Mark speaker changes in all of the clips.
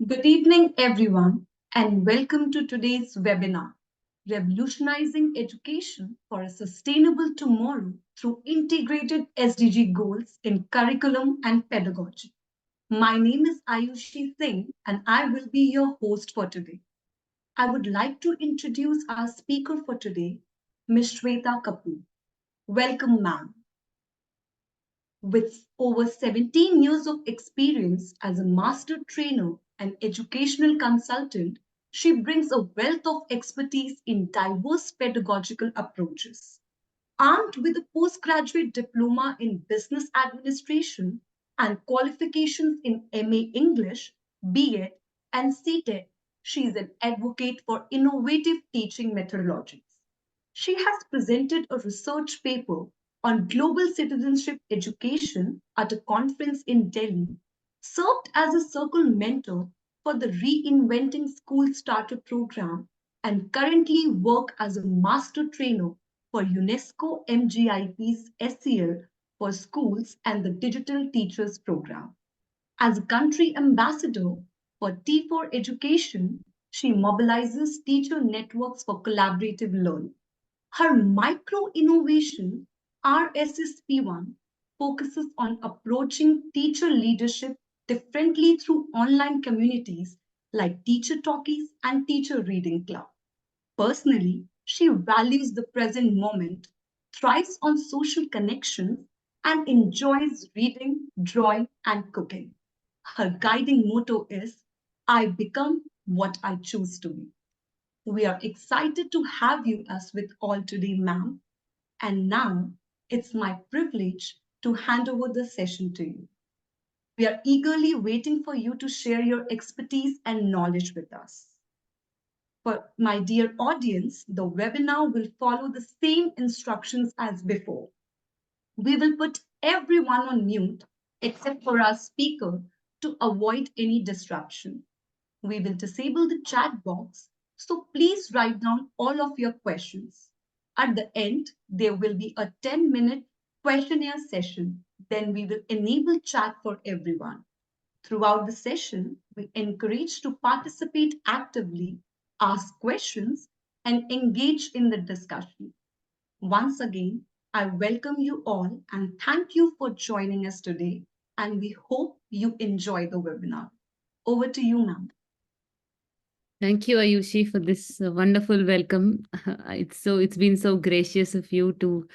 Speaker 1: Good evening, everyone, and welcome to today's webinar Revolutionizing Education for a Sustainable Tomorrow through Integrated SDG Goals in Curriculum and Pedagogy. My name is Ayushi Singh, and I will be your host for today. I would like to introduce our speaker for today, Ms. Shweta Kapoor. Welcome, ma'am. With over 17 years of experience as a master trainer and educational consultant, she brings a wealth of expertise in diverse pedagogical approaches. Armed with a postgraduate diploma in business administration and qualifications in MA English, BEd, and CTED, she is an advocate for innovative teaching methodologies. She has presented a research paper on global citizenship education at a conference in Delhi, served as a circle mentor for the Reinventing School Starter program, and currently work as a master trainer for UNESCO MGIP's SEL for schools and the Digital Teachers program. As a country ambassador for T4 Education, she mobilizes teacher networks for collaborative learning. Her micro innovation, RSSP1, focuses on approaching teacher leadership differently through online communities like Teacher Talkies and Teacher Reading Club. Personally, she values the present moment, thrives on social connections, and enjoys reading, drawing, and cooking. Her guiding motto is I become what I choose to be. We are excited to have you as with all today, ma'am. And now it's my privilege to hand over the session to you. We are eagerly waiting for you to share your expertise and knowledge with us. For my dear audience, the webinar will follow the same instructions as before. We will put everyone on mute except for our speaker to avoid any disruption. We will disable the chat box, so please write down all of your questions. At the end, there will be a 10-minute questionnaire session. Then we will enable chat for everyone. Throughout the session, we encourage to participate actively, ask questions, and engage in the discussion. Once again, I welcome you all and thank you for joining us today. And we hope you enjoy the webinar. Over to you, ma'am.
Speaker 2: Thank you, Ayushi, for this wonderful welcome. It's been so gracious of you to,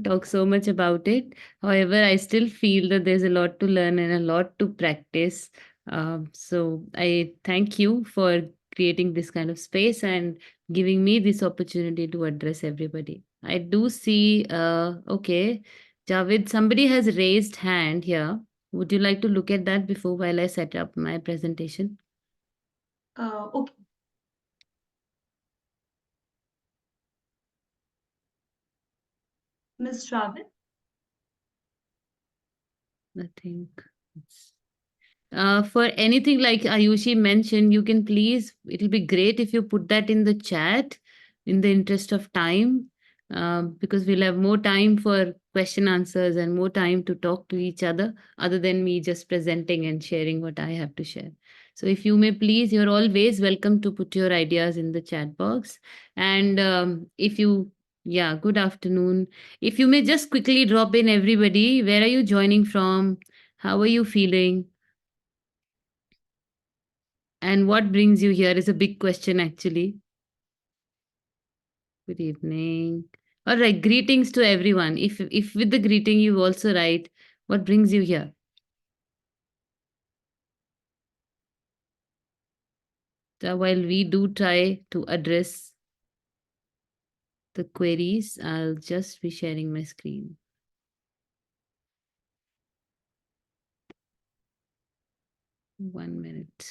Speaker 2: talk so much about it. However, I still feel that there's a lot to learn and a lot to practice. So I thank you for creating this kind of space and giving me this opportunity to address everybody. I do see, okay, Javed, somebody has raised hand here. Would you like to look at that before while I set up my presentation?
Speaker 1: Okay, Ms. Javed.
Speaker 2: I think it's for anything like Ayushi mentioned, you can please, it'll be great if you put that in the chat in the interest of time, because we'll have more time for question answers and more time to talk to each other than me just presenting and sharing what I have to share. So if you may please, you're always welcome to put your ideas in the chat box. And if you, yeah, good afternoon. If you may just quickly drop in everybody, where are you joining from? How are you feeling? And what brings you here is a big question, actually. Good evening. All right, greetings to everyone. If with the greeting you also write, what brings you here? So while we do try to address the queries, I'll just be sharing my screen. One minute.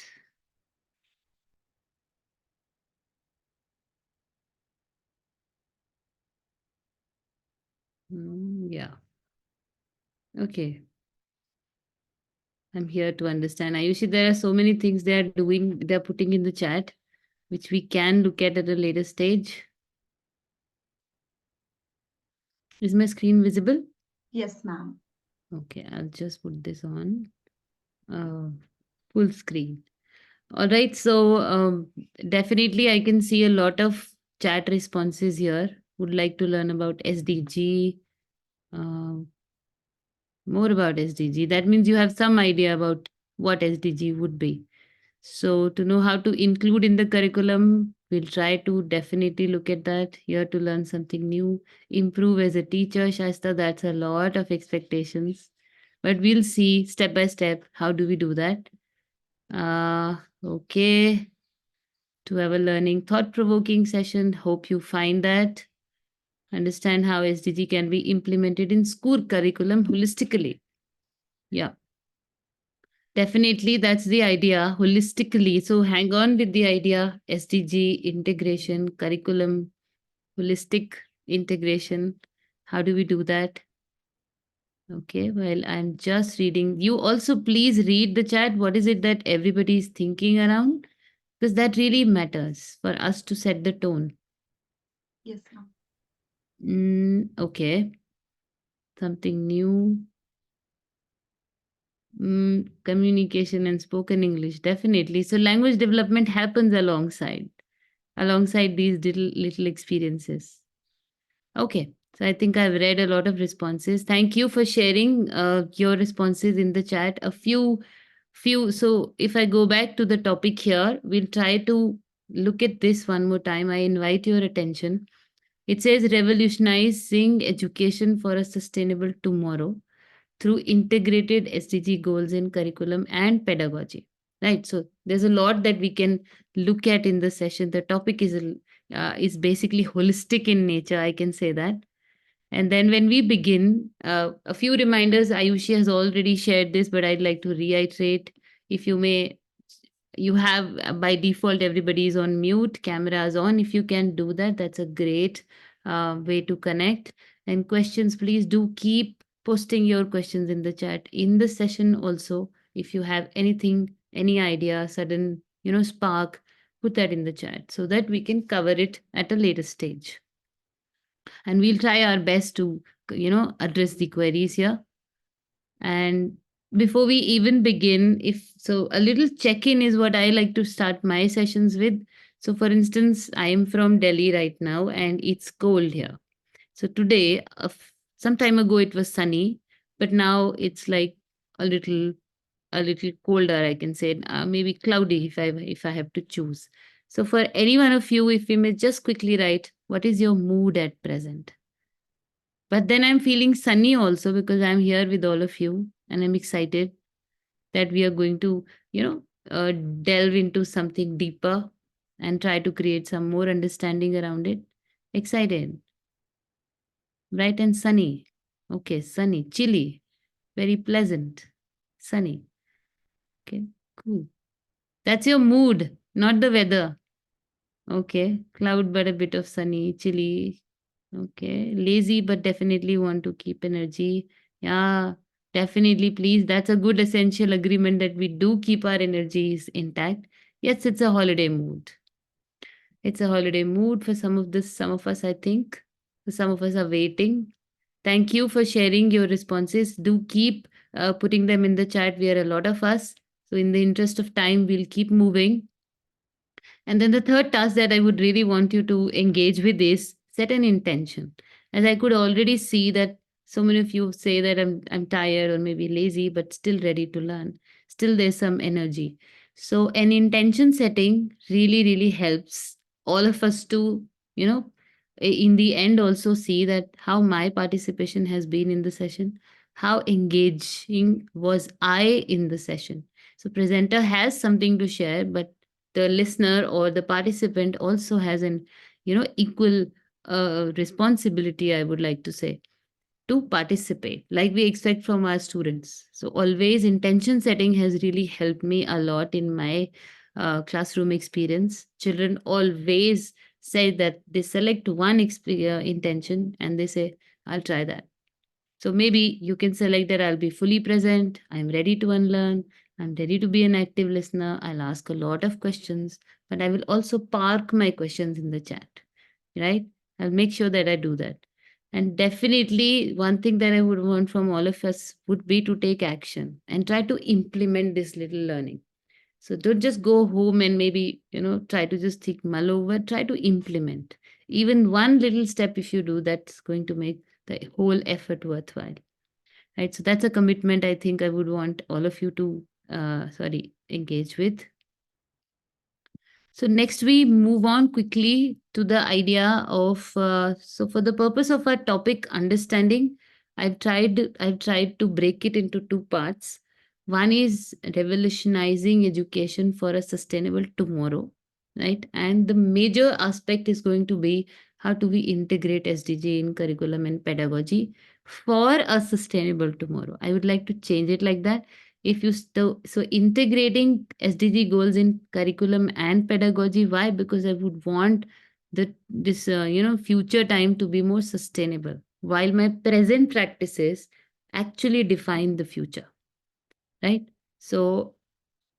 Speaker 2: Yeah. Okay. I'm here to understand. Ayushi, there are so many things they're putting in the chat, which we can look at a later stage. Is my screen visible?
Speaker 1: Yes, ma'am.
Speaker 2: Okay, I'll just put this on full screen. All right. So definitely, I can see a lot of chat responses here. Would like to learn about SDG, uh, more about SDG. That means you have some idea about what SDG would be. So, to know how to include in the curriculum, we'll try to definitely look at that here to learn something new, improve as a teacher. Shasta, that's a lot of expectations, but we'll see step by step how do we do that. Okay, to have a learning thought provoking session. Hope you find that. Understand how SDG can be implemented in school curriculum holistically. Yeah. Definitely, that's the idea holistically. So hang on with the idea SDG integration, curriculum, holistic integration. How do we do that? Okay, well, I'm just reading. You also please read the chat. What is it that everybody is thinking around? Because that really matters for us to set the tone.
Speaker 1: Yes, ma'am.
Speaker 2: Okay, something new. Communication and spoken English, definitely. So language development happens alongside these little experiences. Okay. So I think I've read a lot of responses. Thank you for sharing your responses in the chat. A few. So if I go back to the topic here, we'll try to look at this one more time. I invite your attention. It says revolutionizing education for a sustainable tomorrow through integrated SDG goals in curriculum and pedagogy. Right. So there's a lot that we can look at in the session. The topic is basically holistic in nature. I can say that. And then when we begin, a few reminders. Ayushi has already shared this, but I'd like to reiterate. If you may, you have by default everybody is on mute, cameras on. If you can do that, that's a great way to connect. And questions, please do keep posting your questions in the chat in the session also. If you have anything, any idea, sudden spark, put that in the chat so that we can cover it at a later stage, and we'll try our best to address the queries here. And before we even begin, if so, a little check in is what I like to start my sessions with. So for instance, I am from Delhi right now and it's cold here. So today, some time ago it was sunny, but now it's like a little a little colder, I can say, maybe cloudy if I have to choose. So for any one of you, if you may just quickly write, what is your mood at present? But then I'm feeling sunny also because I'm here with all of you and I'm excited that we are going to, delve into something deeper and try to create some more understanding around it. Excited, bright and sunny. Okay, sunny, chilly, very pleasant, sunny. Okay, cool. That's your mood, not the weather. Okay, cloud but a bit of sunny, chilly. Okay, lazy but definitely want to keep energy. Yeah, definitely, please. That's a good essential agreement that we do keep our energies intact. Yes, it's a holiday mood. It's a holiday mood for some of us, I think. Some of us are waiting. Thank you for sharing your responses. Do keep putting them in the chat. We are a lot of us. So, in the interest of time, we'll keep moving. And then the third task that I would really want you to engage with is set an intention. As I could already see that so many of you say that I'm tired or maybe lazy, but still ready to learn. Still there's some energy. So an intention setting really, really helps all of us to, you know, in the end also see that how my participation has been in the session, how engaging was I in the session. So presenter has something to share, but the listener or the participant also has an equal responsibility, I would like to say, to participate like we expect from our students. So always intention setting has really helped me a lot in my classroom experience. Children always say that they select one intention and they say, I'll try that. So maybe you can select that I'll be fully present, I'm ready to unlearn, I'm ready to be an active listener, I'll ask a lot of questions, but I will also park my questions in the chat, right? I'll make sure that I do that. And definitely, one thing that I would want from all of us would be to take action and try to implement this little learning. So don't just go home and maybe, try to just think, mull over, try to implement. Even one little step, if you do, that's going to make the whole effort worthwhile. Right. So that's a commitment I think I would want all of you to, engage with. So next we move on quickly to the idea of so for the purpose of our topic understanding, I've tried to break it into two parts. One is revolutionizing education for a sustainable tomorrow, right? And the major aspect is going to be how do we integrate SDG in curriculum and pedagogy for a sustainable tomorrow. I would like to change it like that. If you so integrating SDG goals in curriculum and pedagogy, why? Because I would want this future time to be more sustainable, while my present practices actually define the future, right? So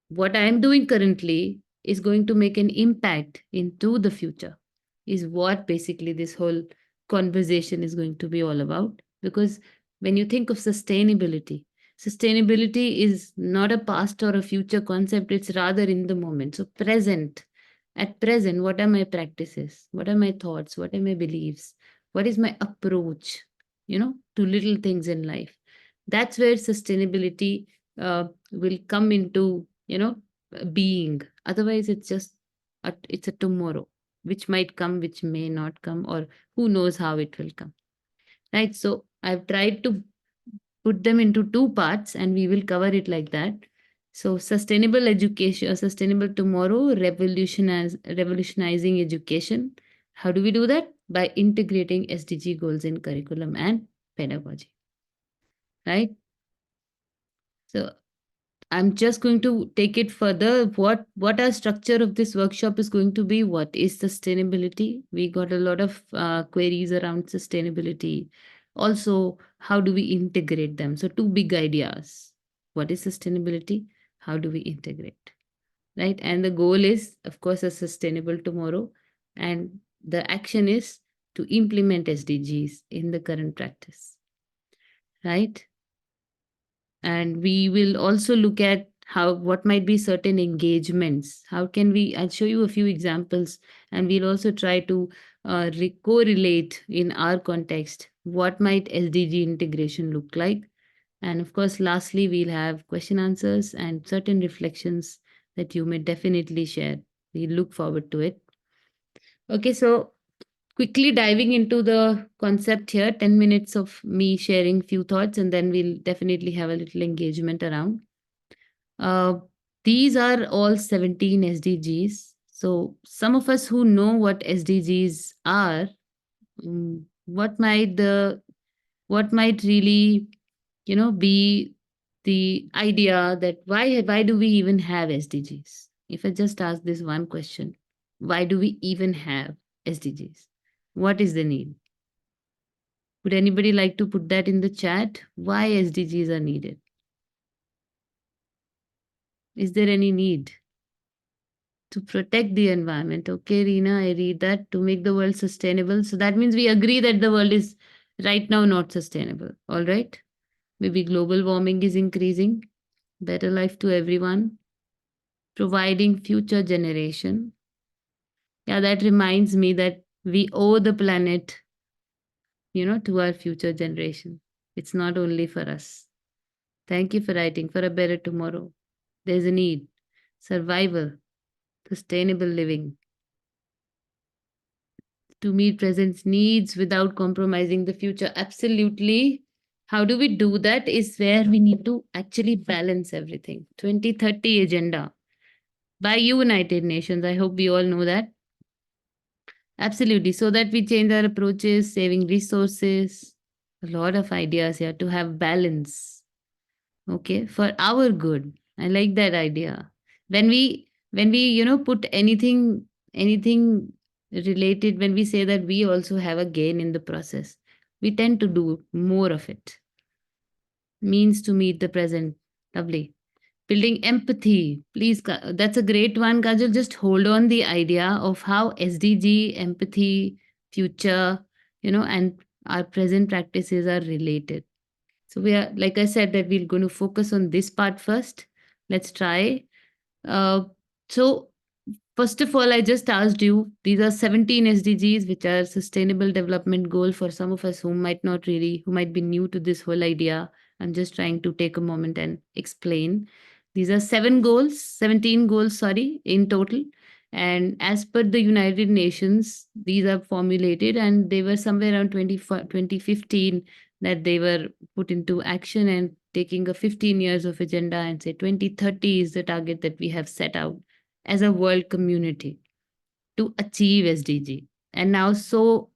Speaker 2: what I am doing currently is going to make an impact into the future, is what basically this whole conversation is going to be all about. Because when you think of sustainability, sustainability is not a past or a future concept, it's rather in the moment. So, at present, what are my practices? What are my thoughts? What are my beliefs? What is my approach, to little things in life? That's where sustainability will come into being. Otherwise it's a tomorrow which might come, which may not come, or who knows how it will come, right? So I've tried to put them into two parts and we will cover it like that. So sustainable education, sustainable tomorrow, revolutionizing education. How do we do that? By integrating SDG goals in curriculum and pedagogy, right? So I'm just going to take it further. What our structure of this workshop is going to be? What is sustainability? We got a lot of queries around sustainability. Also, how do we integrate them? So, two big ideas. What is sustainability? How do we integrate? Right? And the goal is, of course, a sustainable tomorrow. And the action is to implement SDGs in the current practice. Right? And we will also look at how what might be certain engagements, how can we, I'll show you a few examples, and we'll also try to correlate in our context what might SDG integration look like. And of course lastly we'll have question answers and certain reflections that you may definitely share. We look forward to it. Okay, so quickly diving into the concept here, 10 minutes of me sharing few thoughts, and then we'll definitely have a little engagement around. Uh, these are all 17 SDGs. So, some of us who know what SDGs are, what might really, be the idea that why do we even have SDGs? If I just ask this one question, why do we even have SDGs? What is the need? Would anybody like to put that in the chat? Why SDGs are needed? Is there any need? To protect the environment. Okay, Reena, I read that. To make the world sustainable. So that means we agree that the world is right now not sustainable. All right. Maybe global warming is increasing. Better life to everyone. Providing future generation. Yeah, that reminds me that we owe the planet, to our future generation. It's not only for us. Thank you for writing for a better tomorrow. There's a need. Survival. Sustainable living. To meet present needs without compromising the future. Absolutely. How do we do that is where we need to actually balance everything. 2030 agenda by United Nations. I hope we all know that. Absolutely. So that we change our approaches, saving resources. A lot of ideas here to have balance. Okay, for our good. I like that idea. When we put anything related, when we say that we also have a gain in the process, we tend to do more of it. Means to meet the present. Lovely. Building empathy. Please, that's a great one, Kajal. Just hold on the idea of how SDG, empathy, future, and our present practices are related. So we are, like I said, that we're going to focus on this part first. Let's try. Uh, so, first of all, I just asked you, these are 17 SDGs, which are sustainable development goal for some of us who might not really, who might be new to this whole idea. I'm just trying to take a moment and explain. These are 17 goals, sorry, in total. And as per the United Nations, these are formulated and they were somewhere around 2015 that they were put into action, and taking a 15 years of agenda and say 2030 is the target that we have set out as a world community to achieve SDG. And now so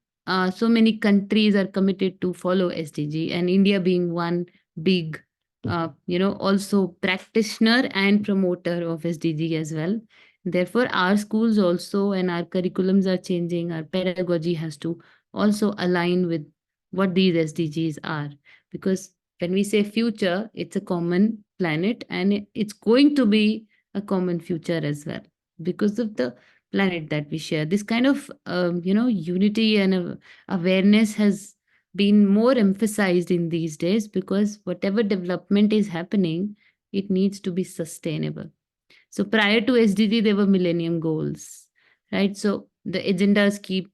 Speaker 2: many countries are committed to follow SDG, and India being one big also practitioner and promoter of SDG as well. Therefore, our schools also and our curriculums are changing. Our pedagogy has to also align with what these SDGs are. Because when we say future, it's a common planet and it's going to be a common future as well because of the planet that we share. This kind of unity and awareness has been more emphasized in these days, because whatever development is happening, it needs to be sustainable. So prior to SDG, there were millennium goals, right? So the agendas keep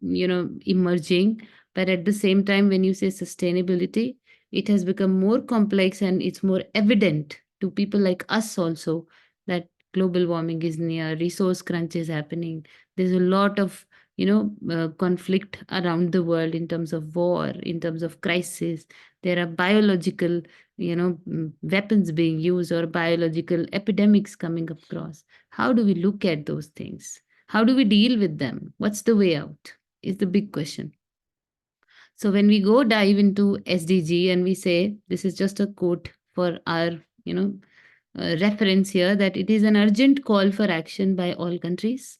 Speaker 2: emerging, but at the same time, when you say sustainability, it has become more complex and it's more evident to people like us also that global warming is near, resource crunch is happening. There's a lot of conflict around the world in terms of war, in terms of crisis. There are biological weapons being used or biological epidemics coming across. How do we look at those things? How do we deal with them? What's the way out? Is the big question. So when we go dive into SDG and we say this is just a quote for our reference here, that it is an urgent call for action by all countries,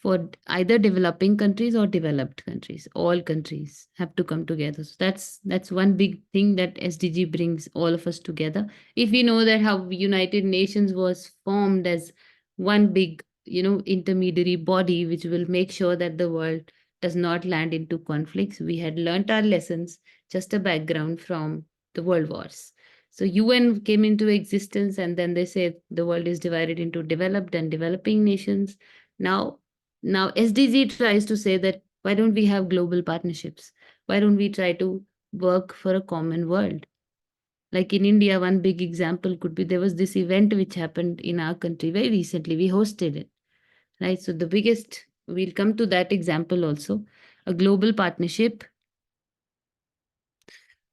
Speaker 2: for either developing countries or developed countries. All countries have to come together. So that's one big thing that SDG brings all of us together. If we know that how United Nations was formed as one big intermediary body which will make sure that the world does not land into conflicts, we had learnt our lessons, just a background from the world wars. So UN came into existence, and then they said the world is divided into developed and developing nations. Now, SDG tries to say that why don't we have global partnerships? Why don't we try to work for a common world? Like in India, one big example could be there was this event which happened in our country very recently. We hosted it, right? So the biggest, we'll come to that example also. A global partnership.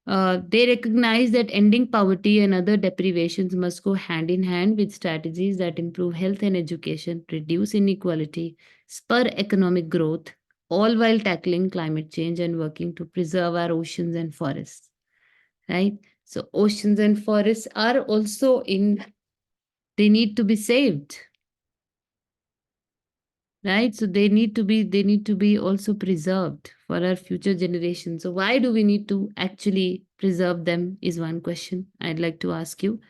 Speaker 2: They recognize that ending poverty and other deprivations must go hand in hand with strategies that improve health and education, reduce inequality, spur economic growth, all while tackling climate change and working to preserve our oceans and forests. Right? So, oceans and forests are also they need to be saved, right? So they need to be also preserved for our future generations. So why do we need to actually preserve them is one question I'd like to ask you.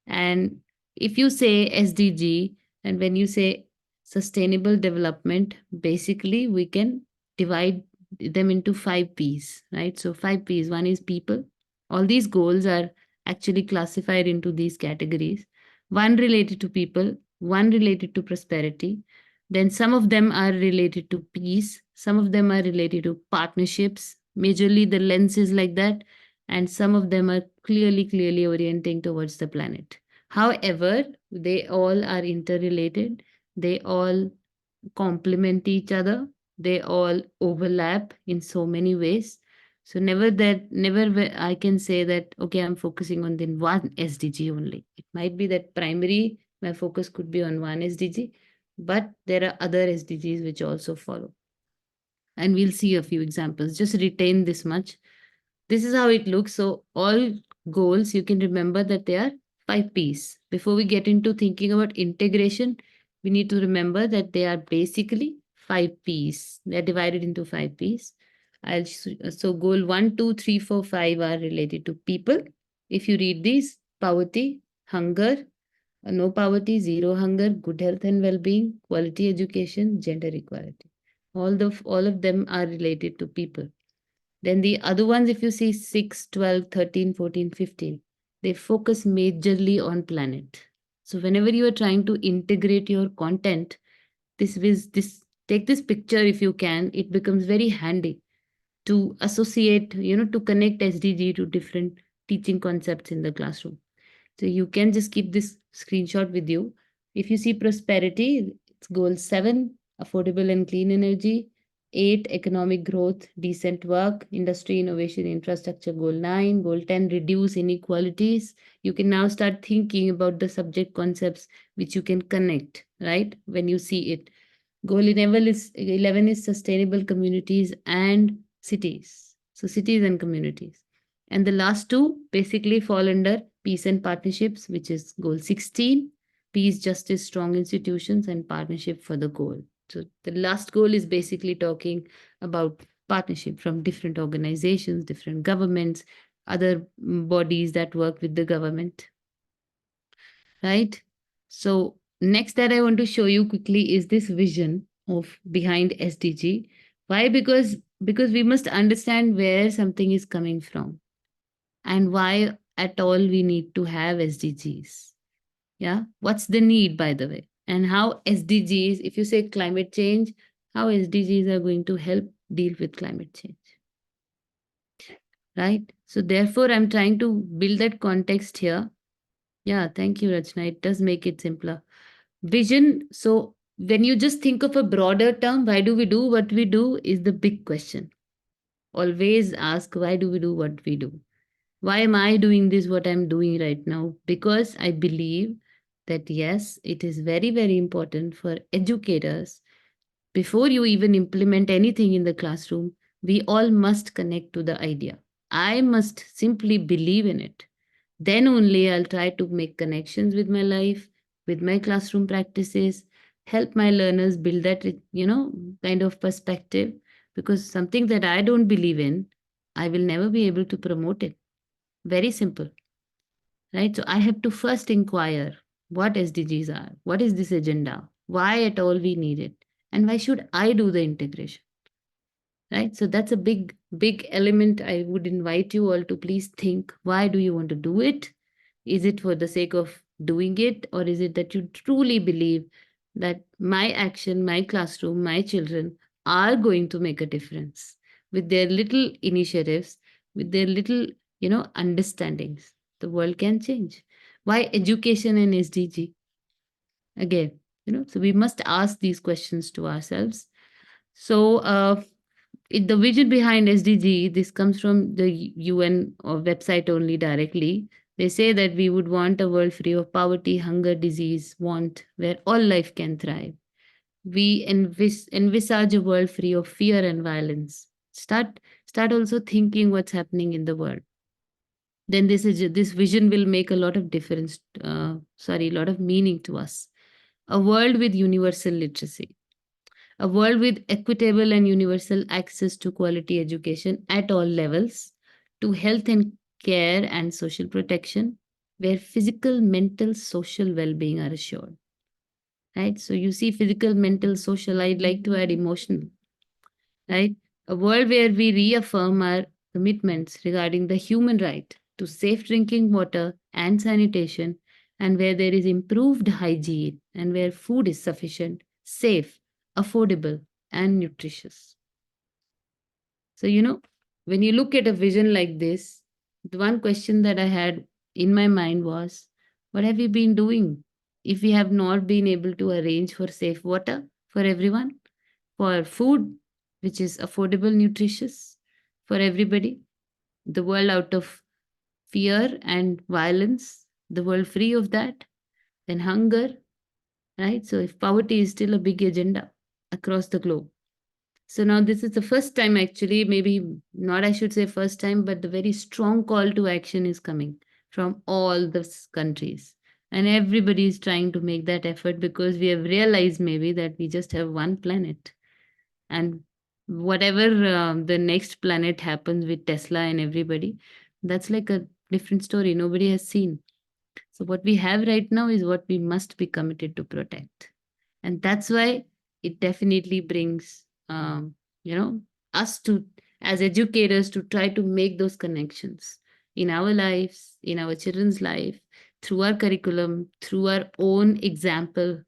Speaker 2: And if you say SDG, and when you say sustainable development, basically we can divide them into 5 P's, right? So 5 P's. One is people. All these goals are actually classified into these categories. One related to people, one related to prosperity. Then some of them are related to peace, some of them are related to partnerships. Majorly the lens is like that, and some of them are clearly orienting towards the planet. However, they all are interrelated, they all complement each other, they all overlap in so many ways. So I can say that okay, I'm focusing on the one SDG only. It might be that primary my focus could be on one SDG, but there are other SDGs which also follow. And we'll see a few examples. Just retain this much. This is how it looks. So all goals, you can remember that they are 5 P's. Before we get into thinking about integration, we need to remember that they are basically 5 P's. They're divided into 5 P's. So goal 1, 2, 3, 4, 5 are related to people. If you read these, poverty, hunger, no poverty, zero hunger, good health and well-being, quality education, gender equality. All of them are related to people. Then the other ones, if you see 6, 12, 13, 14, 15, they focus majorly on planet. So whenever you are trying to integrate your content, this take this picture if you can, it becomes very handy to associate, to connect SDG to different teaching concepts in the classroom. So you can just keep this screenshot with you. If you see prosperity, it's goal 7, affordable and clean energy. 8, economic growth, decent work, industry, innovation, infrastructure. Goal 9, goal 10, reduce inequalities. You can now start thinking about the subject concepts which you can connect, right? When you see it. Goal 11 is sustainable communities and cities. So cities and communities. And the last two basically fall under peace and partnerships, which is goal 16, peace, justice, strong institutions, and partnership for the goal. So the last goal is basically talking about partnership from different organizations, different governments, other bodies that work with the government, right? So next that I want to show you quickly is this vision of behind SDG. Why? Because we must understand where something is coming from and why at all we need to have SDGs. Yeah. What's the need, by the way? And how SDGs, if you say climate change, how SDGs are going to help deal with climate change, right? So therefore, I'm trying to build that context here. Yeah, thank you, Rachna. It does make it simpler. Vision. So when you just think of a broader term, why do we do what we do is the big question. Always ask, why do we do what we do? Why am I doing this, what I'm doing right now? Because I believe that yes, it is very, very important for educators. Before you even implement anything in the classroom, we all must connect to the idea. I must simply believe in it. Then only I'll try to make connections with my life, with my classroom practices, help my learners build that, kind of perspective. Because something that I don't believe in, I will never be able to promote it. Very simple, right? So I have to first inquire what SDGs are, what is this agenda, why at all we need it, and why should I do the integration, right? So that's a big element. I would invite you all to please think, why do you want to do it? Is it for the sake of doing it, or is it that you truly believe that my action, my classroom, my children are going to make a difference with their little initiatives, with their little, understandings? The world can change. Why education and SDG? Again, so we must ask these questions to ourselves. So, the vision behind SDG, this comes from the UN or website only directly. They say that we would want a world free of poverty, hunger, disease, want, where all life can thrive. We envisage a world free of fear and violence. Start also thinking what's happening in the world. Then this vision will make a lot of difference. A lot of meaning to us. A world with universal literacy, a world with equitable and universal access to quality education at all levels, to health and care and social protection, where physical, mental, social well being are assured. Right? So you see physical, mental, social, I'd like to add emotional. Right? A world where we reaffirm our commitments regarding the human right to safe drinking water and sanitation, and where there is improved hygiene, and where food is sufficient, safe, affordable, and nutritious. So, when you look at a vision like this, the one question that I had in my mind was, what have we been doing if we have not been able to arrange for safe water for everyone, for food which is affordable, nutritious for everybody, the world out of fear and violence, the world free of that, then hunger, right? So, if poverty is still a big agenda across the globe. So now this is the first time, actually, maybe not, I should say first time, but the very strong call to action is coming from all the countries. And everybody is trying to make that effort because we have realized maybe that we just have one planet. And whatever the next planet happens with Tesla and everybody, that's like a different story. Nobody has seen. So what we have right now is what we must be committed to protect. And that's why it definitely brings us to, as educators, to try to make those connections in our lives, in our children's life, through our curriculum, through our own example,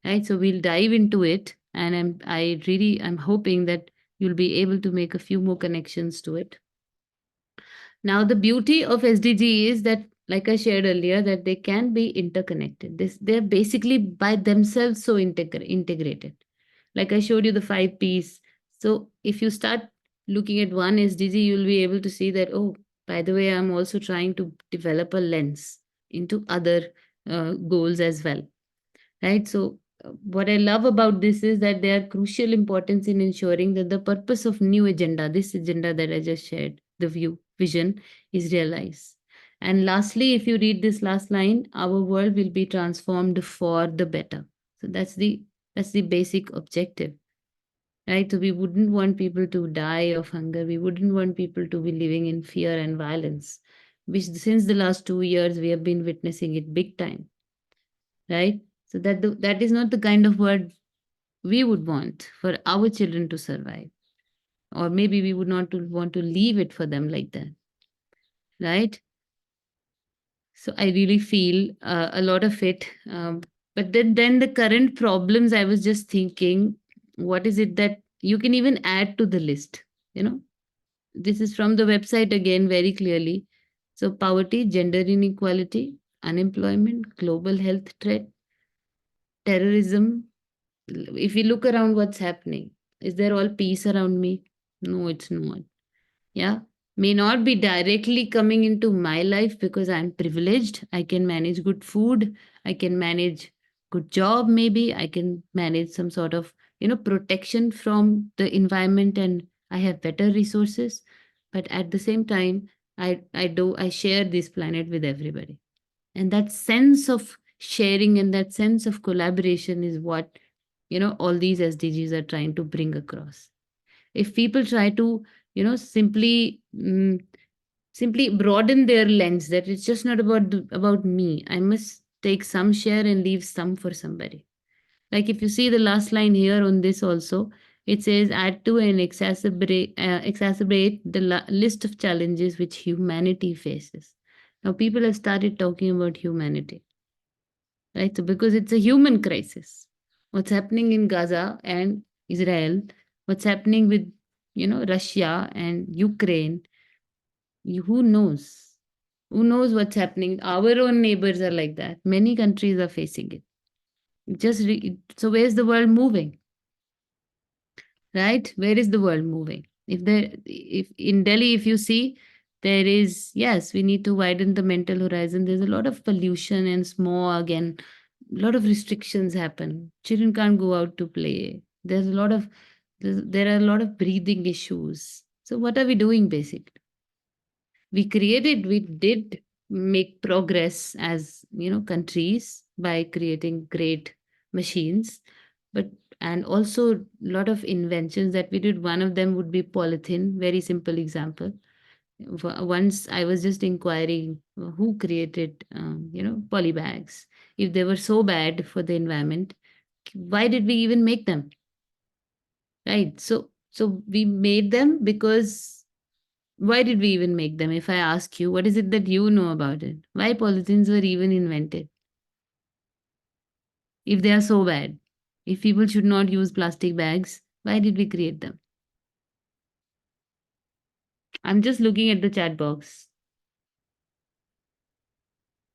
Speaker 2: right? So we'll dive into it, and I'm hoping that you'll be able to make a few more connections to it. Now, the beauty of SDG is that, like I shared earlier, that they can be interconnected. They're basically by themselves so integrated. Like I showed you the 5 P's. So if you start looking at one SDG, you'll be able to see that, oh, by the way, I'm also trying to develop a lens into other goals as well, right? So what I love about this is that there are crucial importance in ensuring that the purpose of new agenda, this agenda that I just shared, the vision, is realized. And lastly, if you read this last line, our world will be transformed for the better. So that's the basic objective, right? So we wouldn't want people to die of hunger. We wouldn't want people to be living in fear and violence, which since the last 2 years we have been witnessing it big time, right? So that is not the kind of world we would want for our children to survive, or maybe we would not to want to leave it for them like that, right? So I really feel a lot of it. But then the current problems, I was just thinking, what is it that you can even add to the list? You know, this is from the website again very clearly. So poverty, gender inequality, unemployment, global health threat, terrorism. If we look around what's happening, is there all peace around me? No, it's not. Yeah, may not be directly coming into my life because I'm privileged. I can manage good food, I can manage good job, maybe I can manage some sort of protection from the environment, and I have better resources. But at the same time, I share this planet with everybody, and that sense of sharing and that sense of collaboration is what all these SDGs are trying to bring across. If people try to simply broaden their lens, that it's just not about me, I must take some share and leave some for somebody. Like if you see the last line here on this also, it says add to and exacerbate the list of challenges which humanity faces. Now people have started talking about humanity, right? So because it's a human crisis, what's happening in Gaza and Israel, what's happening with Russia and Ukraine, who knows what's happening. Our own neighbors are like that. Many countries are facing it. So where's the world moving, right? Where is the world moving? If in Delhi, if you see, there is, yes, we need to widen the mental horizon. There's a lot of pollution and smog, and a lot of restrictions happen. Children can't go out to play. There are a lot of breathing issues. So what are we doing basically? We did make progress as countries by creating great machines, but and also a lot of inventions that we did. One of them would be polythene, very simple example. Once I was just inquiring who created poly bags. If they were so bad for the environment, why did we even make them, right? So we made them because why did we even make them? If I ask you, what is it that you know about it? Why polythenes were even invented if they are so bad? If people should not use plastic bags, why did we create them? I'm just looking at the chat box.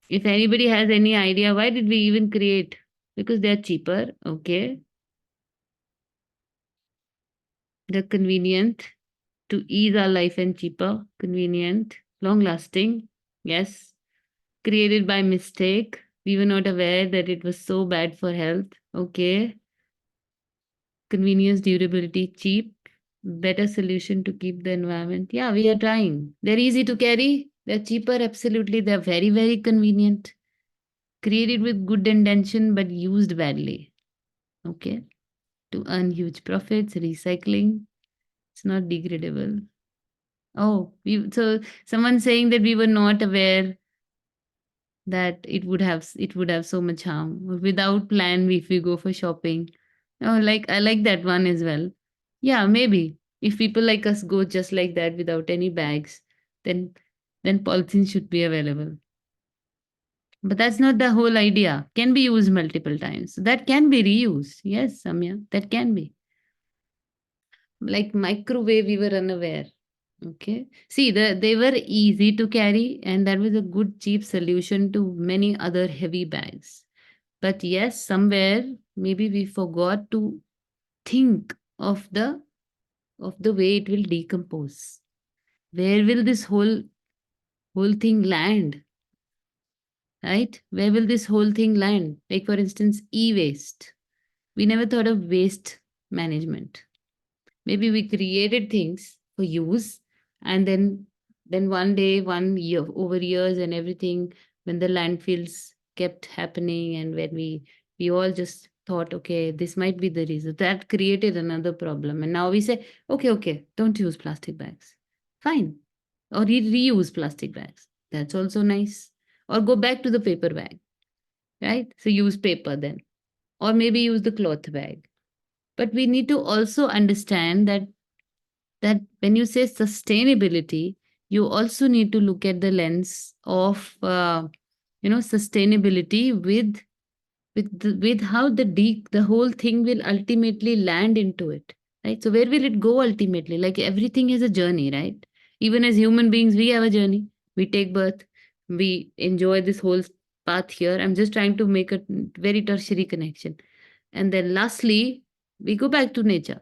Speaker 2: If anybody has any idea, why did we even create? Because they're cheaper, okay? They're convenient to ease our life and cheaper, convenient, long lasting, yes. Created by mistake. We were not aware that it was so bad for health, okay. Convenience, durability, cheap, better solution to keep the environment. Yeah, we are trying. They're easy to carry, they're cheaper, absolutely. They're very, very convenient. Created with good intention but used badly. Okay. To earn huge profits, recycling. It's not degradable. Oh, so someone saying that we were not aware that it would have so much harm. Without plan, if we go for shopping. Oh, like I like that one as well. Yeah, maybe if people like us go just like that without any bags, then then polythene should be available. But that's not the whole idea. Can be used multiple times. That can be reused. Yes, Samya, that can be. Like microwave, we were unaware. Okay. See, they were easy to carry, and that was a good, cheap solution to many other heavy bags. But yes, somewhere maybe we forgot to think of the way it will decompose. Where will this whole thing land? Right? Where will this whole thing land? Like for instance, e-waste. We never thought of waste management. Maybe we created things for use, and then one day, one year, over years and everything, when the landfills kept happening, and when we all just thought, okay, this might be the reason, that created another problem. And now we say, okay, don't use plastic bags, fine, or reuse plastic bags, that's also nice, or go back to the paper bag, right? So use paper then, or maybe use the cloth bag. But we need to also understand that when you say sustainability, you also need to look at the lens of sustainability with how the whole thing will ultimately land into it, right? So where will it go ultimately? Like everything is a journey, right? Even as human beings, we have a journey. We take birth, we enjoy this whole path here. I'm just trying to make a very tertiary connection. And then lastly, we go back to nature.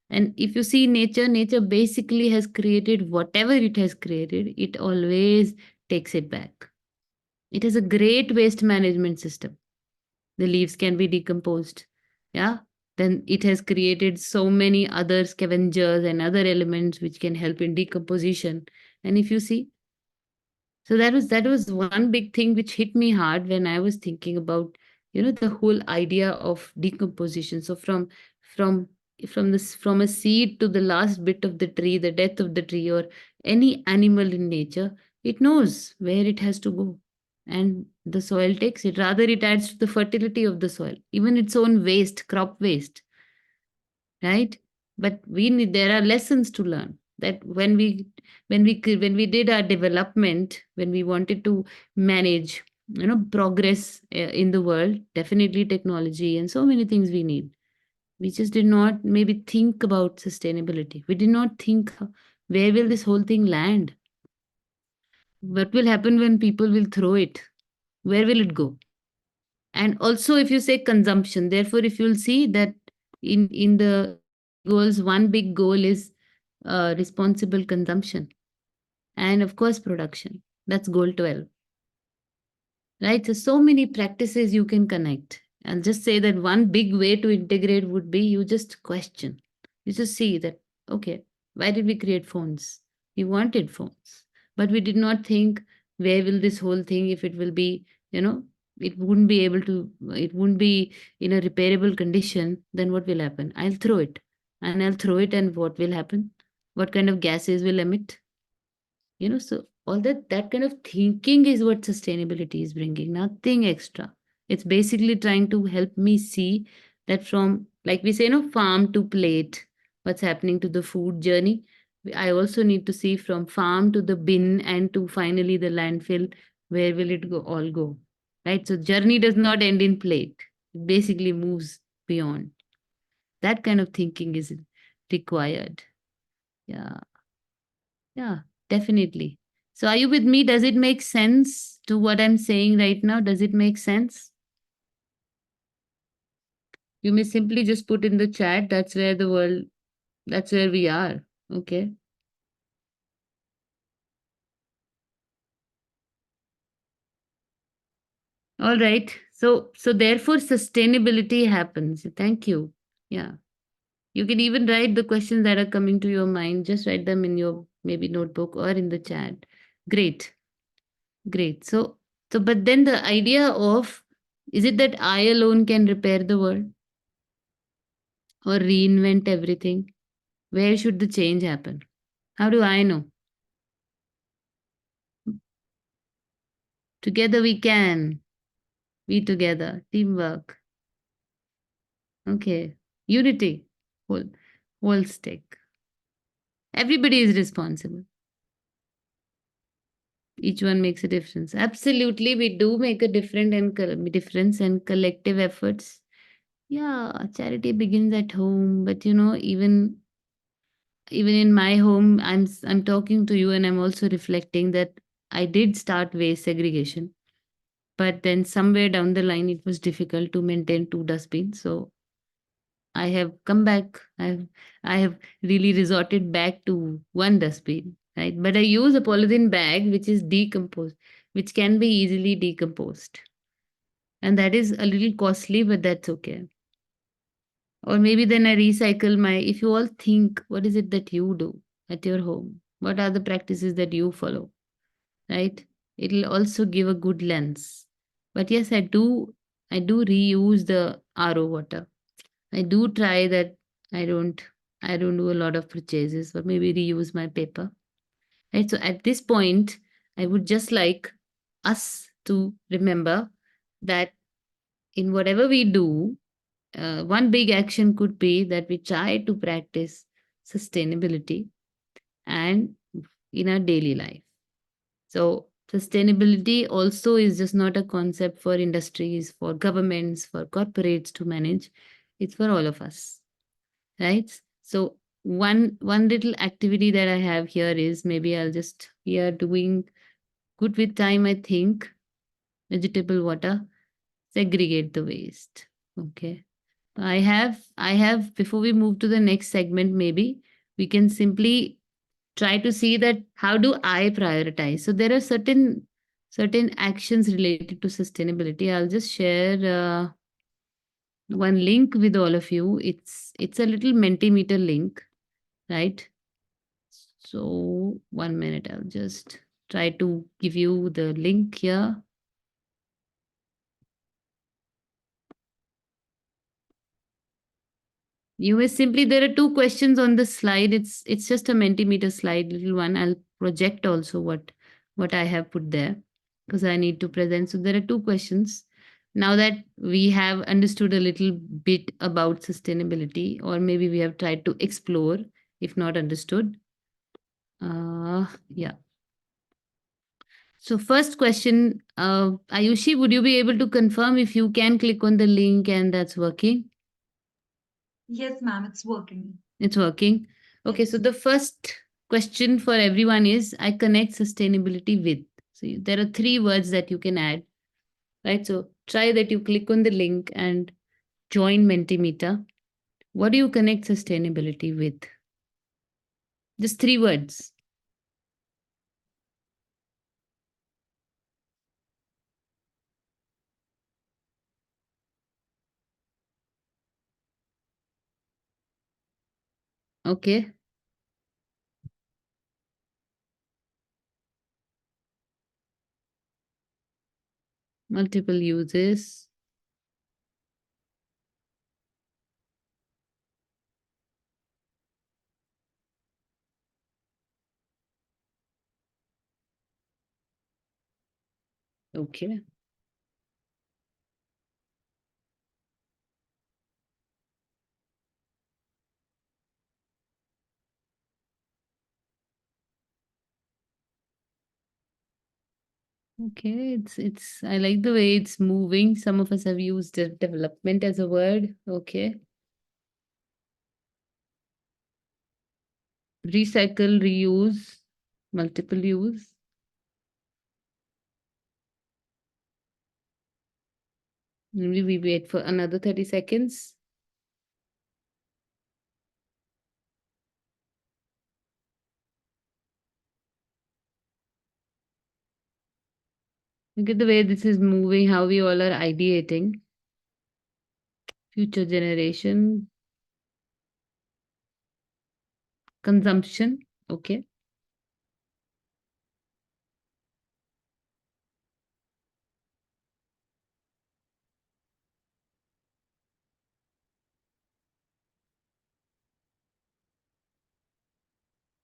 Speaker 2: And if you see nature, nature basically has created whatever it has created, it always takes it back. It has a great waste management system. The leaves can be decomposed. Yeah. Then it has created so many other scavengers and other elements which can help in decomposition. And if you see, so that was one big thing which hit me hard when I was thinking about, the whole idea of decomposition. So from from a seed to the last bit of the tree, the death of the tree, or any animal in nature, it knows where it has to go. And the soil takes it. Rather, it adds to the fertility of the soil, even its own waste, crop waste, right? But we need, there are lessons to learn, that when we did our development, when we wanted to manage, progress in the world, definitely technology and so many things we need, we just did not maybe think about sustainability. We did not think, where will this whole thing land? What will happen when people will throw it? Where will it go? And also, if you say consumption, therefore if you'll see that in the goals, one big goal is responsible consumption, and of course production. That's goal 12, right? So many practices you can connect. I'll just say that one big way to integrate would be, you just question. You just see that, okay, why did we create phones? We wanted phones, but we did not think, where will this whole thing, if it will be, you know, it wouldn't be in a repairable condition, then what will happen? I'll throw it. And I'll throw it, and what will happen? What kind of gases will emit? So all that kind of thinking is what sustainability is bringing, nothing extra. It's basically trying to help me see that, from, like we say, farm to plate, what's happening to the food journey. I also need to see from farm to the bin and to finally the landfill, where will it go, right? So journey does not end in plate, it basically moves beyond. That kind of thinking is required. Yeah. Yeah, definitely. So, are you with me? Does it make sense to what I'm saying right now? Does it make sense? You may simply just put in the chat, that's where we are. Okay. All right. So therefore sustainability happens. Thank you. Yeah. You can even write the questions that are coming to your mind. Just write them in your maybe notebook or in the chat. Great. Great. So but then the idea of, is it that I alone can repair the world or reinvent everything? Where should the change happen? How do I know? Together we can. We together. Teamwork. Okay. Unity. Whole whole stick. Everybody is responsible. Each one makes a difference. Absolutely, we do make a difference and collective efforts. Yeah, charity begins at home, but even in my home, I'm talking to you, and I'm also reflecting that I did start waste segregation, but then somewhere down the line, it was difficult to maintain two dustbins. So I have come back. I have really resorted back to one dustbin, right? But I use a polythene bag which is decomposed, which can be easily decomposed. And that is a little costly, but that's okay. Or maybe then I recycle my, if you all think, what is it that you do at your home? What are the practices that you follow, right? It'll also give a good lens. But yes, I do reuse the RO water. I do try that. I don't I don't do a lot of purchases, or maybe reuse my paper. Right. So at this point, I would just like us to remember that in whatever we do, one big action could be that we try to practice sustainability and in our daily life. So sustainability also is just not a concept for industries, for governments, for corporates to manage. It's for all of us, right? So one little activity that I have here is, maybe I'll just, we are doing good with time, I think. Vegetable water, segregate the waste. Okay. I have before we move to the next segment, maybe we can simply try to see that how do I prioritize. So there are certain actions related to sustainability. I'll just share one link with all of you. It's a little Mentimeter link, right? So 1 minute, I'll just try to give you the link here. You may simply, there are two questions on the slide. It's just a Mentimeter slide, little one. I'll project also what I have put there because I need to present. So there are two questions. Now that we have understood a little bit about sustainability, or maybe we have tried to explore, if not understood. Yeah. So first question, Ayushi, would you be able to confirm if you can click on the link and that's working?
Speaker 1: Yes, ma'am, it's working.
Speaker 2: It's working. Okay, so
Speaker 1: Yes.
Speaker 2: the first question for everyone is, I connect sustainability with. So there are three words that you can add, right? So try that, you click on the link and join Mentimeter. What do you connect sustainability with? Just three words. Okay, multiple uses. Okay. Okay, it's I like the way it's moving. Some of us have used development as a word. Okay. Recycle, reuse, multiple use. Maybe we wait for another 30 seconds. Look at the way this is moving, how we all are ideating. Future generation, consumption. Okay.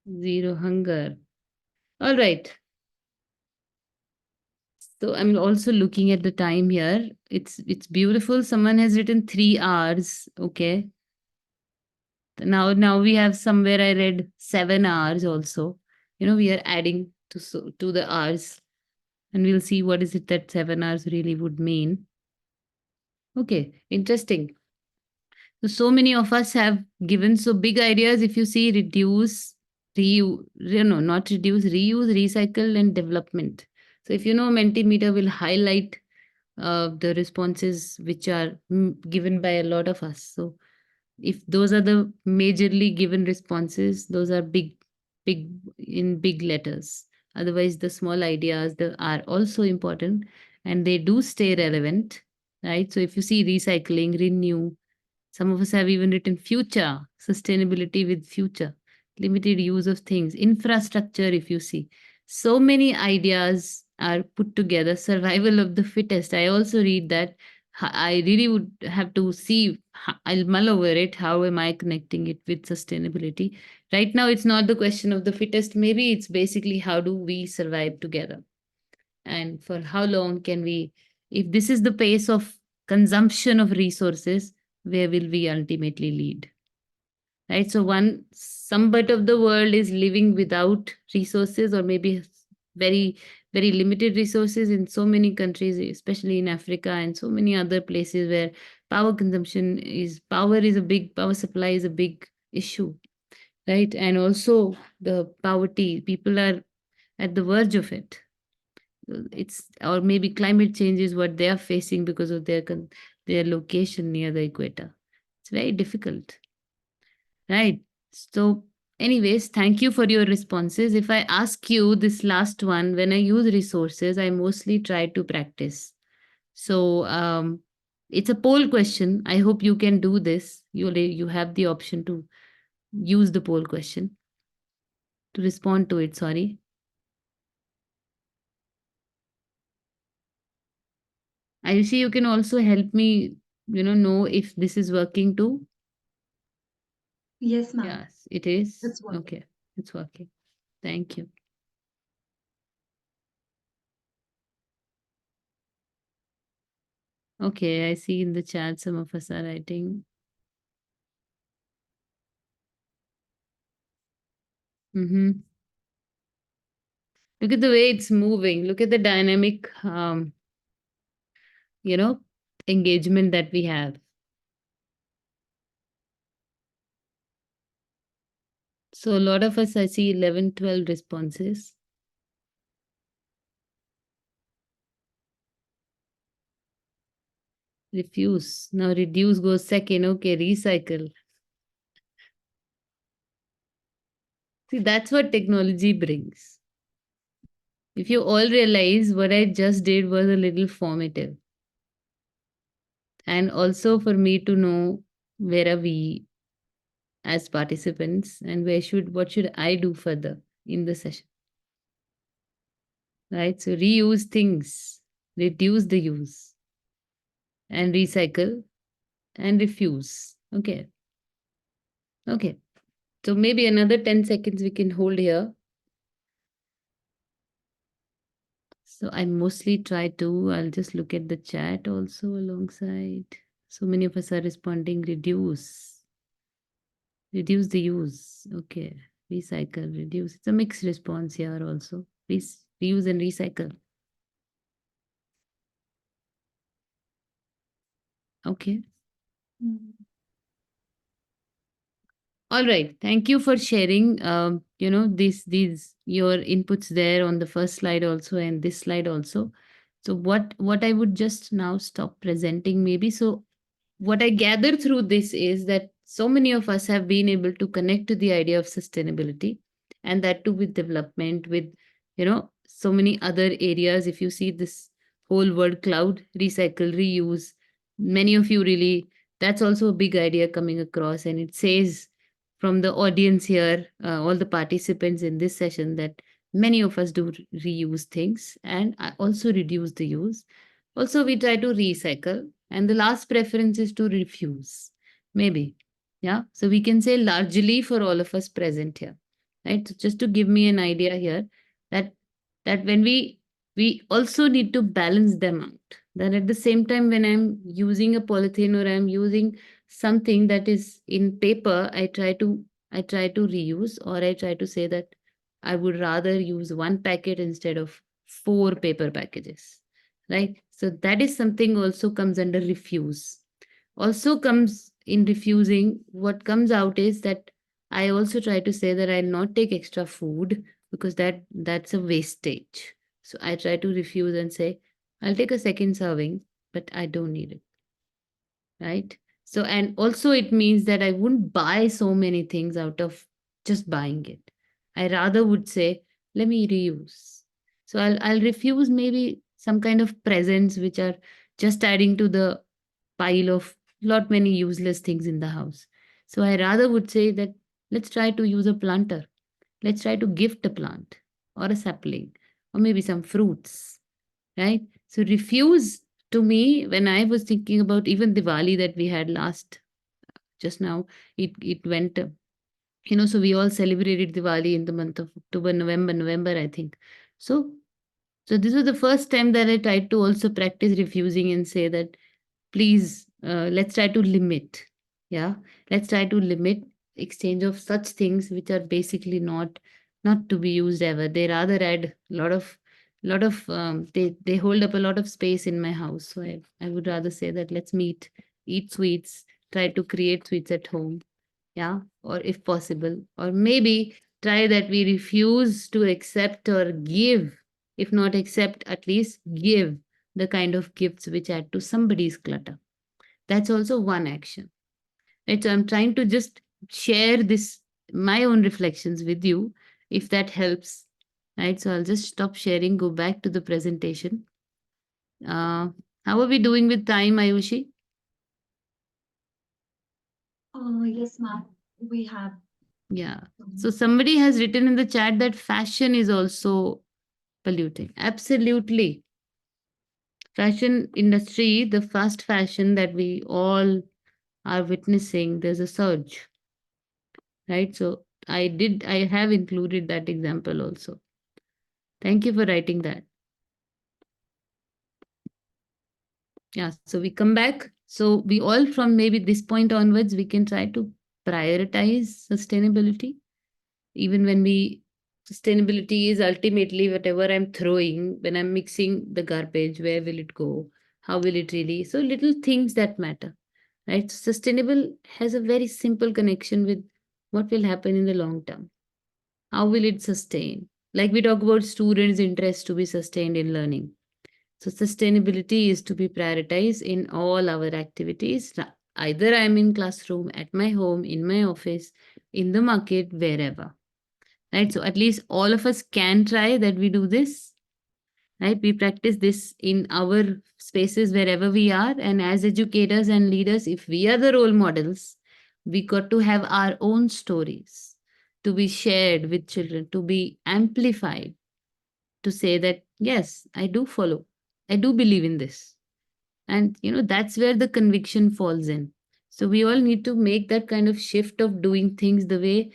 Speaker 2: Zero hunger. All right. So I'm also looking at the time here. It's beautiful. Someone has written 3 hours. Okay. Now we have somewhere I read 7 hours also. We are adding to the hours. And we'll see what is it that 7 hours really would mean. Okay, interesting. So many of us have given so big ideas. If you see reduce, reuse, not reduce, reuse, recycle, and development. So if you know, Mentimeter will highlight the responses which are given by a lot of us. So if those are the majorly given responses, those are big in big letters. Otherwise, the small ideas are also important, and they do stay relevant, right? So if you see recycling, renew, some of us have even written future, sustainability with future, limited use of things, infrastructure, if you see. So many ideas are put together, survival of the fittest. I also read that. I really would have to see, I'll mull over it. How am I connecting it with sustainability? Right now, it's not the question of the fittest. Maybe it's basically how do we survive together? And for how long can we, if this is the pace of consumption of resources, where will we ultimately lead? Right. So some part of the world is living without resources, or maybe very, very limited resources in so many countries, especially in Africa and so many other places where power supply is a big issue, right? And also the poverty, people are at the verge of it. It's, or maybe climate change is what they are facing because of their location near the equator. It's very difficult, right? So anyways, thank you for your responses. If I ask you this last one, when I use resources, I mostly try to practice. So it's a poll question. I hope you can do this. You have the option to use the poll question to respond to it. Sorry. I see you can also help me, know if this is working too.
Speaker 1: Yes, ma'am.
Speaker 2: Yes, it is.
Speaker 1: It's working.
Speaker 2: Okay, it's working. Thank you. Okay, I see in the chat some of us are writing. Mm-hmm. Look at the way it's moving. Look at the dynamic, you know, engagement that we have. So a lot of us, I see 11, 12 responses. Refuse. Now reduce goes second. Okay, recycle. See, that's what technology brings. If you all realize what I just did was a little formative. And also for me to know where are we as participants and what should I do further in the session, right? So reuse things, reduce the use, and recycle and refuse. Okay. Okay. So maybe another 10 seconds we can hold here. So I mostly try to, I'll just look at the chat also alongside. So many of us are responding reduce, reduce the use. Okay. Recycle, reduce. It's a mixed response here also. Please reuse and recycle. Okay.
Speaker 1: Mm.
Speaker 2: All right. Thank you for sharing. These your inputs there on the first slide also and this slide also. So what I would just now stop presenting maybe. So what I gather through this is that so many of us have been able to connect to the idea of sustainability, and that too with development, with so many other areas. If you see this whole word cloud, recycle, reuse, many of you really, that's also a big idea coming across, and it says from the audience here, all the participants in this session, that many of us do reuse things and also reduce the use. Also, we try to recycle, and the last preference is to refuse. Maybe. Yeah. So we can say largely for all of us present here. Right. So just to give me an idea here, that when we also need to balance them out. That at the same time, when I'm using a polythene or I'm using something that is in paper, I try to reuse, or I try to say that I would rather use one packet instead of 4 paper packages, right? So that is something also comes under refuse. Also comes in refusing, what comes out is that I also try to say that I'll not take extra food because that's a wastage. So I try to refuse and say, I'll take a second serving, but I don't need it, right? So, and also it means that I wouldn't buy so many things out of just buying it. I rather would say, let me reuse. So I'll refuse maybe some kind of presents which are just adding to the pile of lot many useless things in the house. So I rather would say that let's try to use a planter. Let's try to gift a plant or a sapling or maybe some fruits, right? So refuse, to me, when I was thinking about even Diwali that we had last just now, it went, so we all celebrated Diwali in the month of October, November, I think. So so this was the first time that I tried to also practice refusing and say that please, let's try to limit. Yeah, let's try to limit exchange of such things which are basically not to be used ever. They rather add lot of they hold up a lot of space in my house. So I would rather say that let's meet, eat sweets, try to create sweets at home. Yeah, or if possible, or maybe try that we refuse to accept or give, if not accept, at least give the kind of gifts which add to somebody's clutter. That's also one action, right? So I'm trying to just share this, my own reflections with you, if that helps, right? So I'll just stop sharing, go back to the presentation. uh how are we doing with time, Ayushi?
Speaker 1: Yes, ma'am. We have.
Speaker 2: Yeah, so somebody has written in the chat that fashion is also polluting. Absolutely. Fashion industry, the fast fashion that we all are witnessing, there's a surge, right? So I have included that example also. Thank you for writing that. Yeah, so we come back. So we all, from maybe this point onwards, we can try to prioritize sustainability. Even when we, sustainability is ultimately whatever I'm throwing, when I'm mixing the garbage, where will it go? How will it really? So little things that matter, right? Sustainable has a very simple connection with what will happen in the long term. How will it sustain? Like we talk about students' interest to be sustained in learning. So sustainability is to be prioritized in all our activities. Either I'm in classroom, at my home, in my office, in the market, wherever. Right. So at least all of us can try that we do this. Right. We practice this in our spaces wherever we are. And as educators and leaders, if we are the role models, we got to have our own stories to be shared with children, to be amplified, to say that, yes, I do follow. I do believe in this. And that's where the conviction falls in. So we all need to make that kind of shift of doing things the way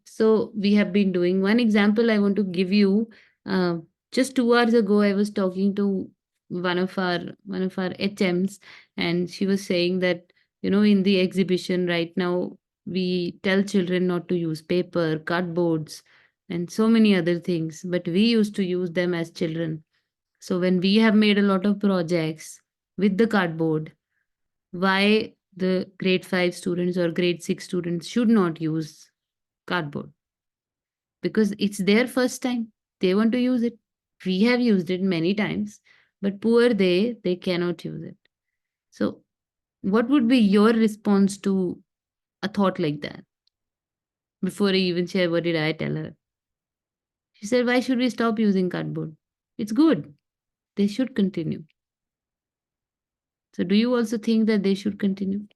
Speaker 2: so we have been doing. One example I want to give you, uh, just 2 hours ago I was talking to one of our HMs, and she was saying that in the exhibition right now we tell children not to use paper, cardboards, and so many other things, but we used to use them as children. So when we have made a lot of projects with the cardboard, why the grade 5 students or grade 6 students should not use cardboard? Because it's their first time. They want to use it. We have used it many times, but poor they cannot use it. So what would be your response to a thought like that? Before I even share what did I tell her? She said, why should we stop using cardboard? It's good. They should continue. So do you also think that they should continue?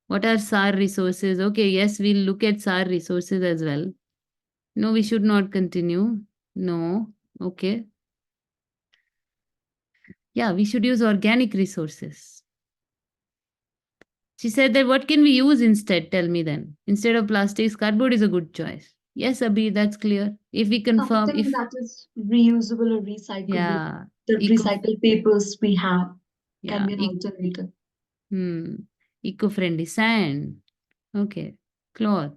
Speaker 2: What are SAR resources? Okay, yes, we'll look at SAR resources as well. No, we should not continue. No. Okay. Yeah, we should use organic resources. She said that what can we use instead? Tell me then. Instead of plastics, cardboard is a good choice. Yes, Abhi, that's clear. If we confirm,
Speaker 1: Something
Speaker 2: if,
Speaker 1: that is reusable or recyclable.
Speaker 2: yeah,
Speaker 1: The
Speaker 2: eco,
Speaker 1: recycled papers we have can
Speaker 2: yeah,
Speaker 1: be an alternative.
Speaker 2: eco-friendly sand. Okay. Cloth.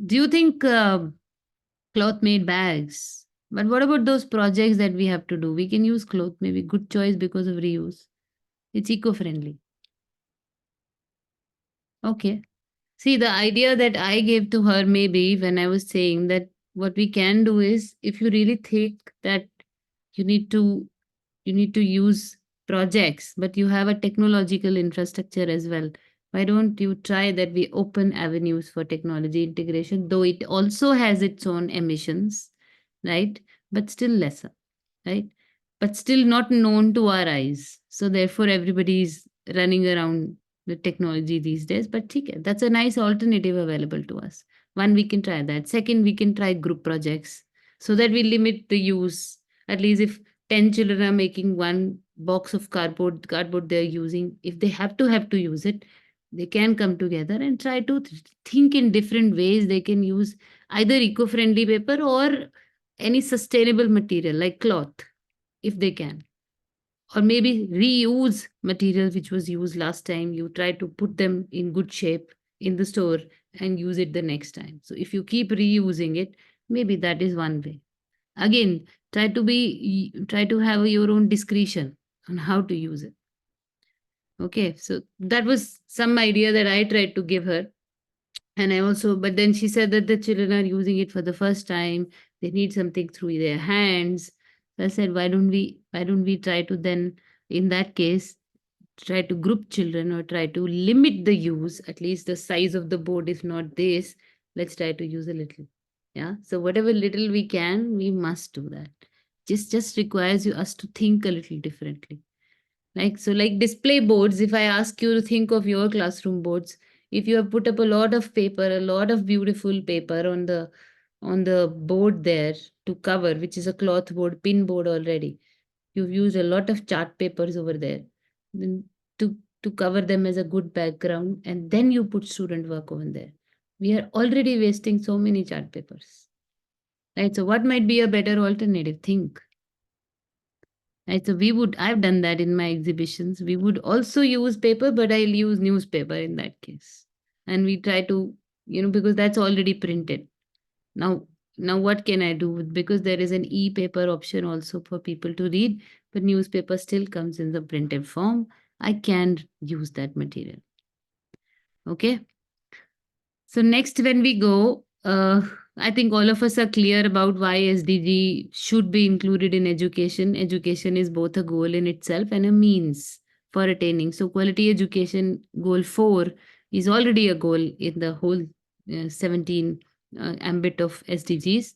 Speaker 2: Do you think cloth made bags? But what about those projects that we have to do? We can use cloth, maybe good choice because of reuse. It's eco friendly. Okay. See, the idea that I gave to her maybe when I was saying that what we can do is if you really think that you need to you need to use projects, but you have a technological infrastructure as well. Why don't you try that we open avenues for technology integration, though it also has its own emissions, right? But still lesser, right? But still not known to our eyes. So therefore, everybody is running around with technology these days. But okay, that's a nice alternative available to us. One, we can try that. Second, we can try group projects so that we limit the use. At least if 10 children are making one box of cardboard they're using, if they have to use it, they can come together and try to think in different ways. They can use either eco-friendly paper or any sustainable material like cloth if they can, or maybe reuse material which was used last time. You try to put them in good shape in the store and use it the next time. So if you keep reusing it, maybe that is one way. Again, try to have your own discretion on how to use it. Okay, so that was some idea that I tried to give her. And I also, but then she said that the children are using it for the first time. They need something through their hands. So I said, why don't we try to then, in that case, try to group children or try to limit the use, at least the size of the board, if not this, let's try to use a little. Yeah. So whatever little we can, we must do that. Just requires you us to think a little differently. Like, so like display boards, if I ask you to think of your classroom boards, if you have put up a lot of paper, a lot of beautiful paper on the board there to cover, which is a cloth board, pin board already. You've used a lot of chart papers over there. Then to cover them as a good background, and then you put student work over there. We are already wasting so many chart papers. Right. So what might be a better alternative? Think. Right, so I've done that in my exhibitions. We would also use paper, but I'll use newspaper in that case. And we try to, because that's already printed. Now, now what can I do? Because there is an e-paper option also for people to read, but newspaper still comes in the printed form. I can use that material. Okay. So next, when we go, I think all of us are clear about why SDG should be included in education. Education is both a goal in itself and a means for attaining. So quality education goal 4 is already a goal in the whole 17 ambit of SDGs.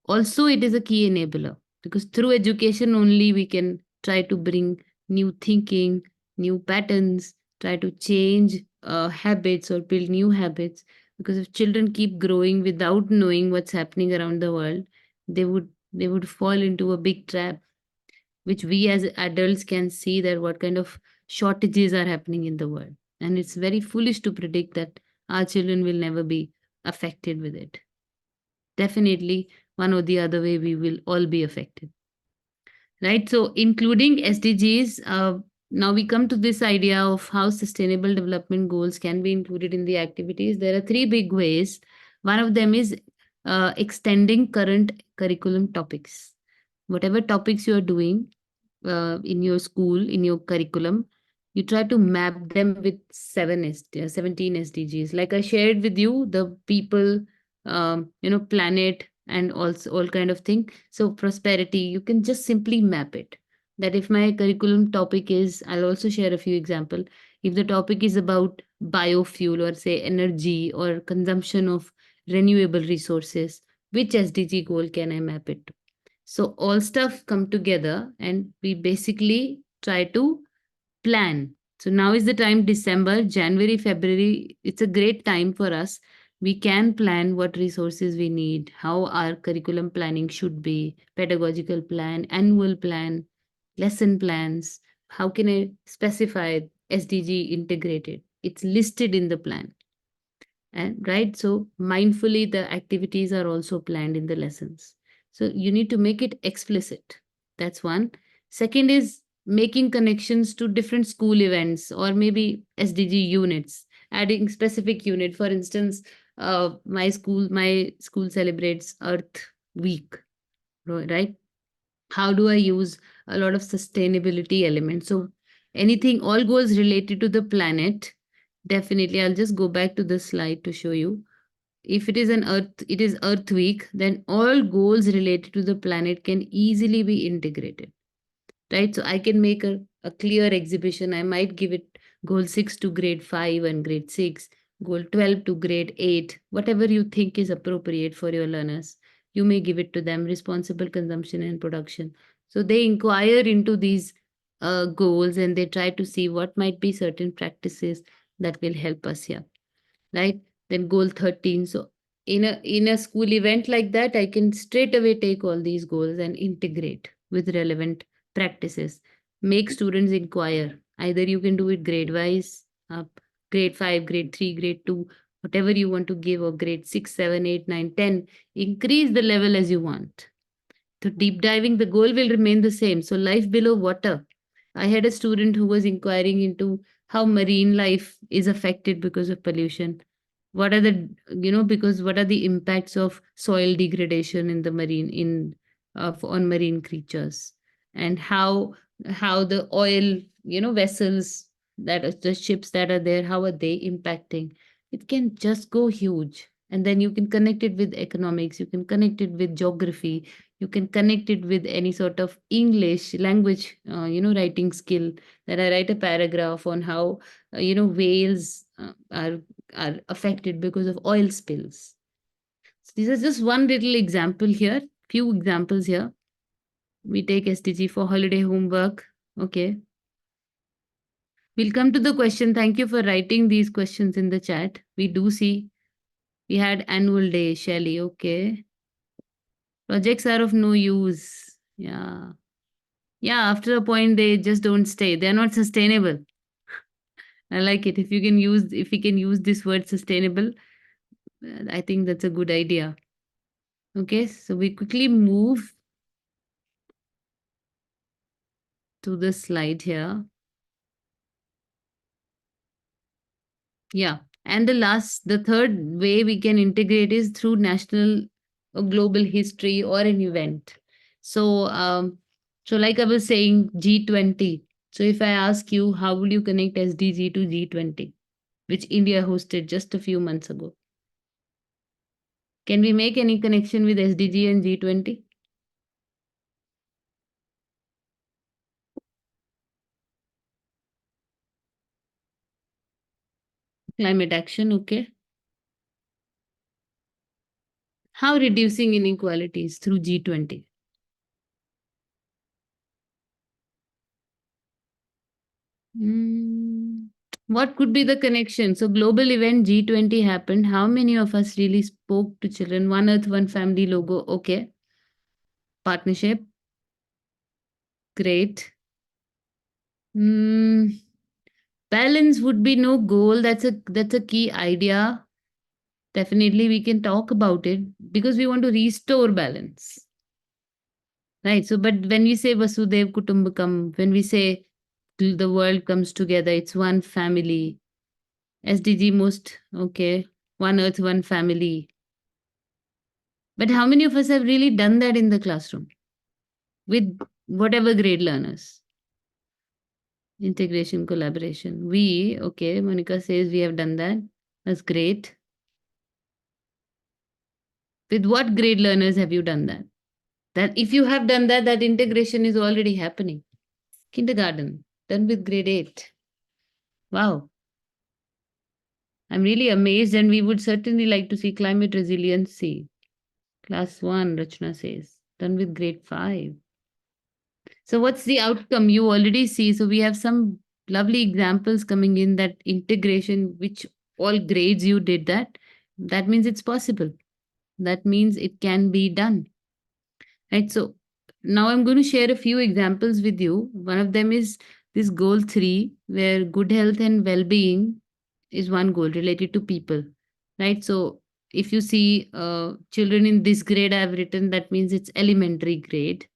Speaker 2: Also, it is a key enabler because through education only we can try to bring new thinking, new patterns, try to change habits or build new habits. Because if children keep growing without knowing what's happening around the world, they would fall into a big trap, which we as adults can see that what kind of shortages are happening in the world. And it's very foolish to predict that our children will never be affected with it. Definitely, one or the other way, we will all be affected. Right. So, including SDGs, now we come to this idea of how sustainable development goals can be included in the activities. There are three big ways. One of them is extending current curriculum topics. Whatever topics you are doing in your school, in your curriculum, you try to map them with 17 SDGs. Like I shared with you, the people, planet, and also all kind of thing. So prosperity, you can just simply map it. That if my curriculum topic is, I'll also share a few example. If the topic is about biofuel or say energy or consumption of renewable resources, which SDG goal can I map it to? So all stuff come together and we basically try to plan. So now is the time, December, January, February. It's a great time for us. We can plan what resources we need, how our curriculum planning should be, pedagogical plan, annual plan, lesson plans. How can I specify SDG integrated? It's listed in the plan. And right, so mindfully, the activities are also planned in the lessons. So you need to make it explicit. That's one. Second is making connections to different school events or maybe SDG units, adding specific unit. For instance, my school celebrates Earth Week, right? How do I use a lot of sustainability elements? So anything, all goals related to the planet, definitely. I'll just go back to the slide to show you. If it is Earth Week, then all goals related to the planet can easily be integrated, right? So I can make a clear exhibition. I might give it goal 6 to grade 5 and grade 6, goal 12 to grade 8, whatever you think is appropriate for your learners. You may give it to them, responsible consumption and production. So they inquire into these goals and they try to see what might be certain practices that will help us here, right? Then goal 13. So in a school event like that, I can straight away take all these goals and integrate with relevant practices. Make students inquire. Either you can do it grade wise, up grade 5, grade 3, grade 2, whatever you want to give, or grade 6, 7, 8, 9, 10. Increase the level as you want. So deep diving, the goal will remain the same. So life below water. I had a student who was inquiring into how marine life is affected because of pollution. What are the, because what are the impacts of soil degradation in the marine, on marine creatures, and how the oil, vessels, the ships that are there, how are they impacting? It can just go huge. And then you can connect it with economics, you can connect it with geography, you can connect it with any sort of English language, writing skill, that I write a paragraph on how whales are affected because of oil spills. So these are just one little example here, few examples here. We take SDG for holiday homework. Okay, we'll come to the question. Thank you for writing these questions in the chat. We do see we had annual day, Shelly. Okay, projects are of no use. Yeah. Yeah, after a point they just don't stay. They're not sustainable. I like it. If we can use this word sustainable, I think that's a good idea. Okay, so we quickly move to the slide here. Yeah. And the third way we can integrate is through national or global history or an event. So, like I was saying, G20. So, if I ask you, how will you connect SDG to G20, which India hosted just a few months ago? Can we make any connection with SDG and G20? Climate action, okay. How reducing inequalities through G20? Mm, what could be the connection? So, global event G20 happened. How many of us really spoke to children? One Earth, One Family logo. Okay. Partnership. Great. Mm, balance would be no goal. That's a key idea. Definitely, we can talk about it because we want to restore balance. Right. So, but when we say Vasudev Kutumbakam, when we say the world comes together, it's one family. SDG most, okay. One Earth, One Family. But how many of us have really done that in the classroom with whatever grade learners? Integration, collaboration. Okay, Monica says we have done that. That's great. With what grade learners have you done that? That if you have done that, that integration is already happening. Kindergarten, done with grade 8. Wow. I'm really amazed, and we would certainly like to see climate resiliency. Class 1, Rachna says, done with grade 5. So, what's the outcome you already see? So, we have some lovely examples coming in, that integration, which all grades you did that. That means it's possible. That means it can be done. Right. So, now I'm going to share a few examples with you. One of them is this goal 3, where good health and well being is one goal related to people. Right. So, if you see children in this grade I have written, that means it's elementary grade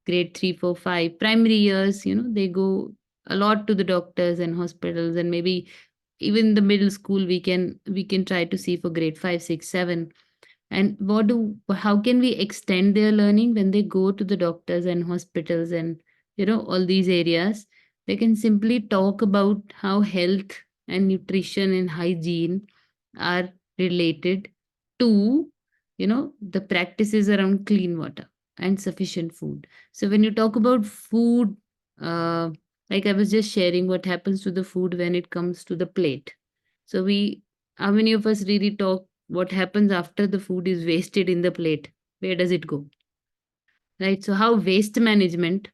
Speaker 2: 3, 4, 5, primary years, they go a lot to the doctors and hospitals, and maybe even the middle school we can try to see for grade 5, 6, 7. And how can we extend their learning when they go to the doctors and hospitals and all these areas? They can simply talk about how health and nutrition and hygiene are related to the practices around clean water and sufficient food. So when you talk about food, uh, like I was just sharing what happens to the food when it comes to the plate. So we how many of us really talk what happens after the food is wasted in the plate? Where does it go? Right? So how waste management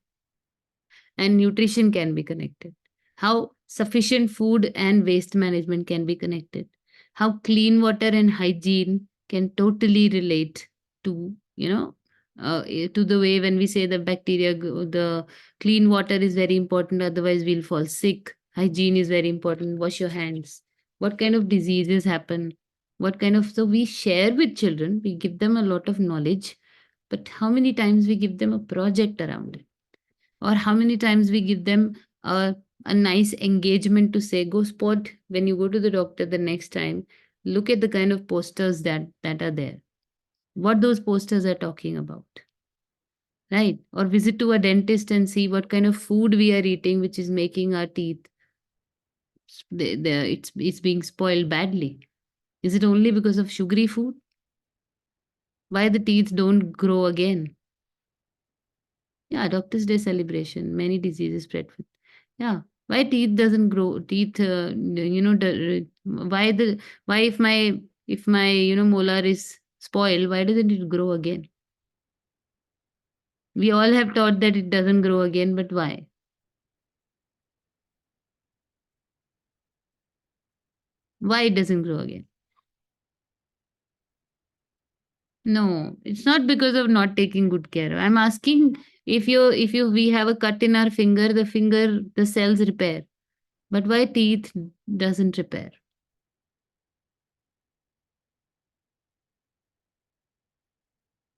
Speaker 2: and nutrition can be connected, how sufficient food and waste management can be connected, how clean water and hygiene can totally relate to to the way when we say the the clean water is very important, otherwise we'll fall sick. Hygiene is very important, wash your hands. What kind of diseases happen, what kind of, so we share with children, we give them a lot of knowledge, but how many times we give them a project around it, or how many times we give them a nice engagement to say, go spot when you go to the doctor the next time, look at the kind of posters that are there, what those posters are talking about, right? Or visit to a dentist and see what kind of food we are eating which is making our teeth it's being spoiled badly. Is it only because of sugary food? Why the teeth don't grow again? Yeah, Doctor's Day celebration, many diseases spread with. Yeah. Why teeth doesn't grow? Teeth, why why if my molar is spoiled, why doesn't it grow again? We all have taught that it doesn't grow again, but why? Why it doesn't grow again? No, it's not because of not taking good care. I'm asking, if you we have a cut in our finger, the cells repair. But why teeth doesn't repair?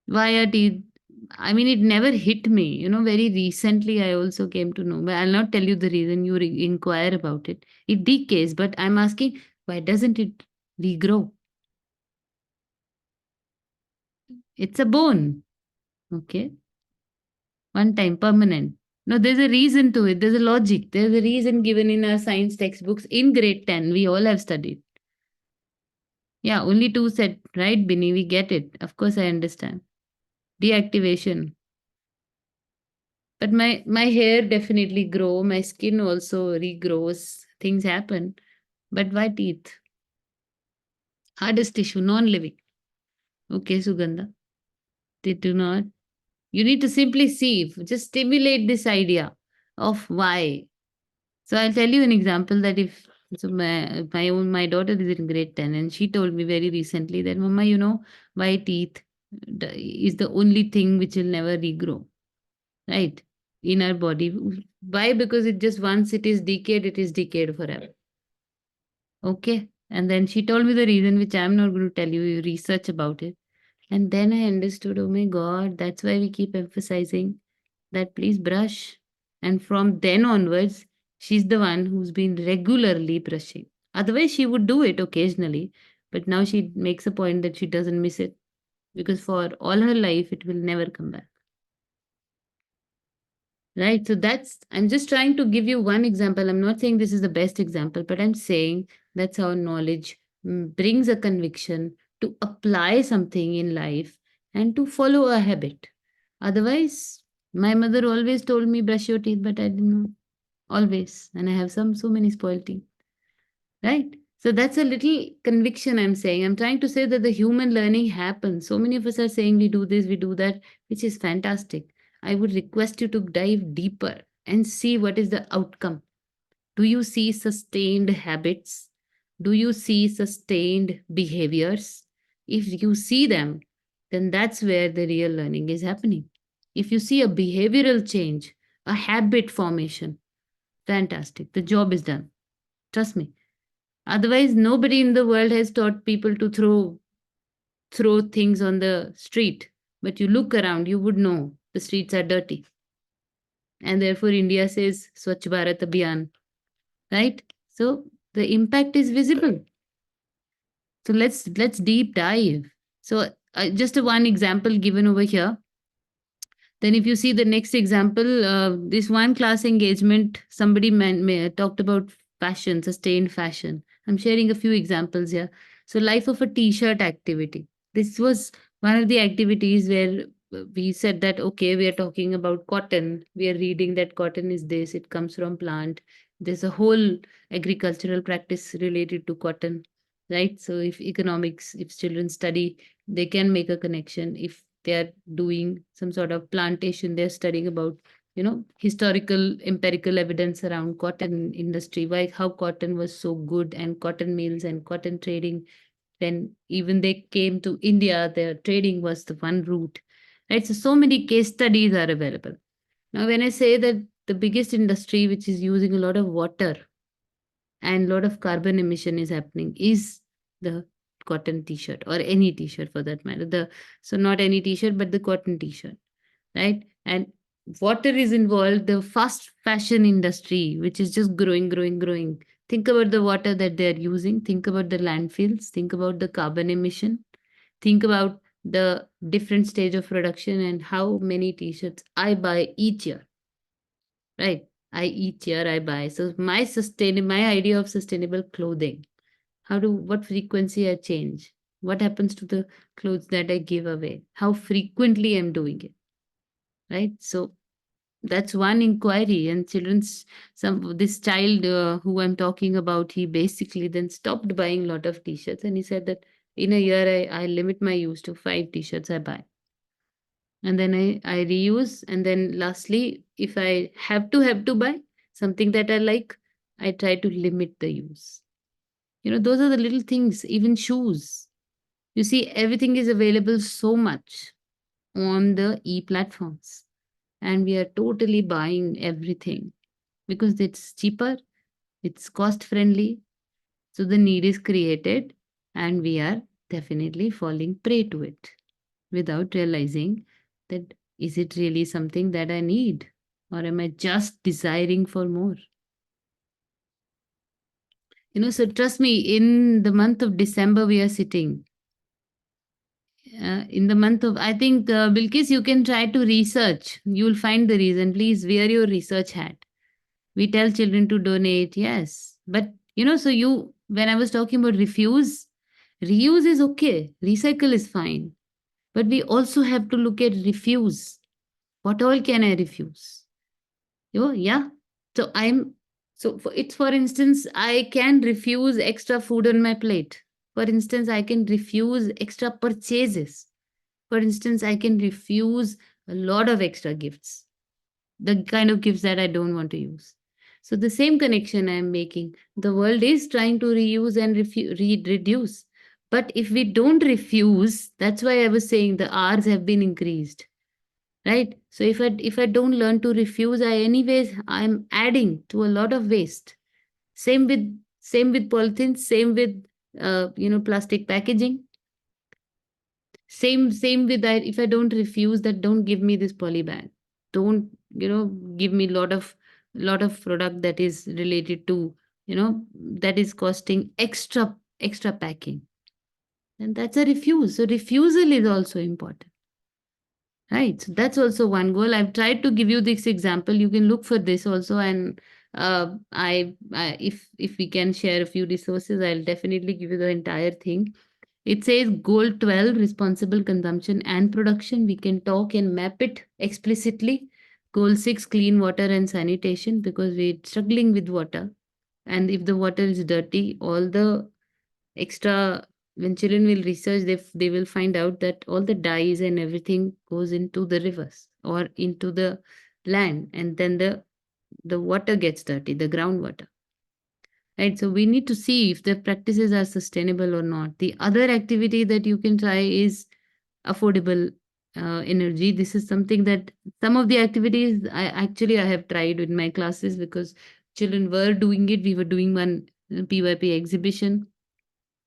Speaker 2: Why are teeth? I mean, it never hit me. Very recently, I also came to know, but I'll not tell you the reason. You inquire about it. It decays, but I'm asking, why doesn't it regrow? It's a bone. Okay. One time, permanent. No, there's a reason to it. There's a logic. There's a reason given in our science textbooks in grade 10. We all have studied. Yeah, only two said, right, Binny? We get it. Of course, I understand. Deactivation. But my hair definitely grow, my skin also regrows, things happen. But why teeth? Hardest tissue, non-living. Okay, Sugandha. They do not. You need to simply see, just stimulate this idea of why. So I'll tell you an example that if so my daughter is in grade 10 and she told me very recently that Mama, why teeth is the only thing which will never regrow, right? In our body. Why? Because it just once it is decayed forever. Okay. And then she told me the reason, which I'm not going to tell you. You research about it. And then I understood, oh my God, that's why we keep emphasizing that please brush. And from then onwards, she's the one who's been regularly brushing. Otherwise, she would do it occasionally. But now she makes a point that she doesn't miss it because for all her life, it will never come back. Right. So I'm just trying to give you one example. I'm not saying this is the best example, but I'm saying that's how knowledge brings a conviction to apply something in life and to follow a habit. Otherwise, my mother always told me brush your teeth, but I didn't know. Always. And I have so many spoiled teeth. Right? So that's a little conviction I'm saying. I'm trying to say that the human learning happens. So many of us are saying we do this, we do that, which is fantastic. I would request you to dive deeper and see what is the outcome. Do you see sustained habits? Do you see sustained behaviors? If you see them, then that's where the real learning is happening. If you see a behavioral change, a habit formation, fantastic. The job is done. Trust me. Otherwise, nobody in the world has taught people to throw things on the street. But you look around, you would know the streets are dirty. And therefore India says Swachh Bharat Abhiyan, right? So the impact is visible. So let's deep dive. So just a one example given over here. Then, if you see the next example, this one class engagement, somebody talked about fashion, sustained fashion. I'm sharing a few examples here. So, life of a t-shirt activity. This was one of the activities where we said that okay, we are talking about cotton. We are reading that cotton is this. It comes from plant. There's a whole agricultural practice related to cotton, right? So, if economics, if children study, they can make a connection. If they are doing some sort of plantation, they're studying about historical empirical evidence around cotton industry, why how cotton was so good, and cotton mills and cotton trading. Then even they came to India, their trading was the one route, right? So many case studies are available. Now when I say that the biggest industry which is using a lot of water and a lot of carbon emission is happening is the cotton t-shirt, or any t-shirt for that matter. So not any t-shirt but the cotton t-shirt, right? And water is involved, the fast fashion industry which is just growing. Think about the water that they are using, think about the landfills, think about the carbon emission, think about the different stage of production, and how many t-shirts I buy each year, right? I each year I buy. So my idea of sustainable clothing, what frequency I change, what happens to the clothes that I give away, how frequently I'm doing it, right? So that's one inquiry. And children's some this child who I'm talking about, he basically then stopped buying a lot of t-shirts, and he said that in a year I limit my use to 5 t-shirts I buy, and then I reuse. And then lastly, if I have to buy something that I like, I try to limit the use. Those are the little things. Even shoes, you see, everything is available so much on the e-platforms, and we are totally buying everything because it's cheaper, it's cost friendly. So the need is created, and we are definitely falling prey to it without realizing that is it really something that I need, or am I just desiring for more? So trust me, in the month of December, we are sitting. In the month of, I think, Bilkis, you can try to research. You'll find the reason. Please wear your research hat. We tell children to donate, yes. But, so when I was talking about reuse is okay, recycle is fine. But we also have to look at refuse. What all can I refuse? Yeah. So for instance, I can refuse extra food on my plate. For instance, I can refuse extra purchases. For instance, I can refuse a lot of extra gifts, the kind of gifts that I don't want to use. So the same connection I am making. The world is trying to reuse and reduce. But if we don't refuse, that's why I was saying the R's have been increased, right? So if I don't learn to refuse, I'm adding to a lot of waste. Same with polythene, same with plastic packaging. Same with that. If I don't refuse that, don't give me this poly bag. Don't give me lot of product that is related to that is costing extra packing. And that's a refuse. So refusal is also important. Right. So that's also one goal. I've tried to give you this example. You can look for this also, and if we can share a few resources, I'll definitely give you the entire thing. It says goal 12, responsible consumption and production. We can talk and map it explicitly. Goal 6, clean water and sanitation, because we're struggling with water. And if the water is dirty, all the extra, when children will research, they will find out that all the dyes and everything goes into the rivers or into the land, and then the water gets dirty, the groundwater, right? So we need to see if the practices are sustainable or not. The other activity that you can try is affordable energy. This is something that some of the activities I have tried in my classes, because children were doing it. We were doing one PYP exhibition,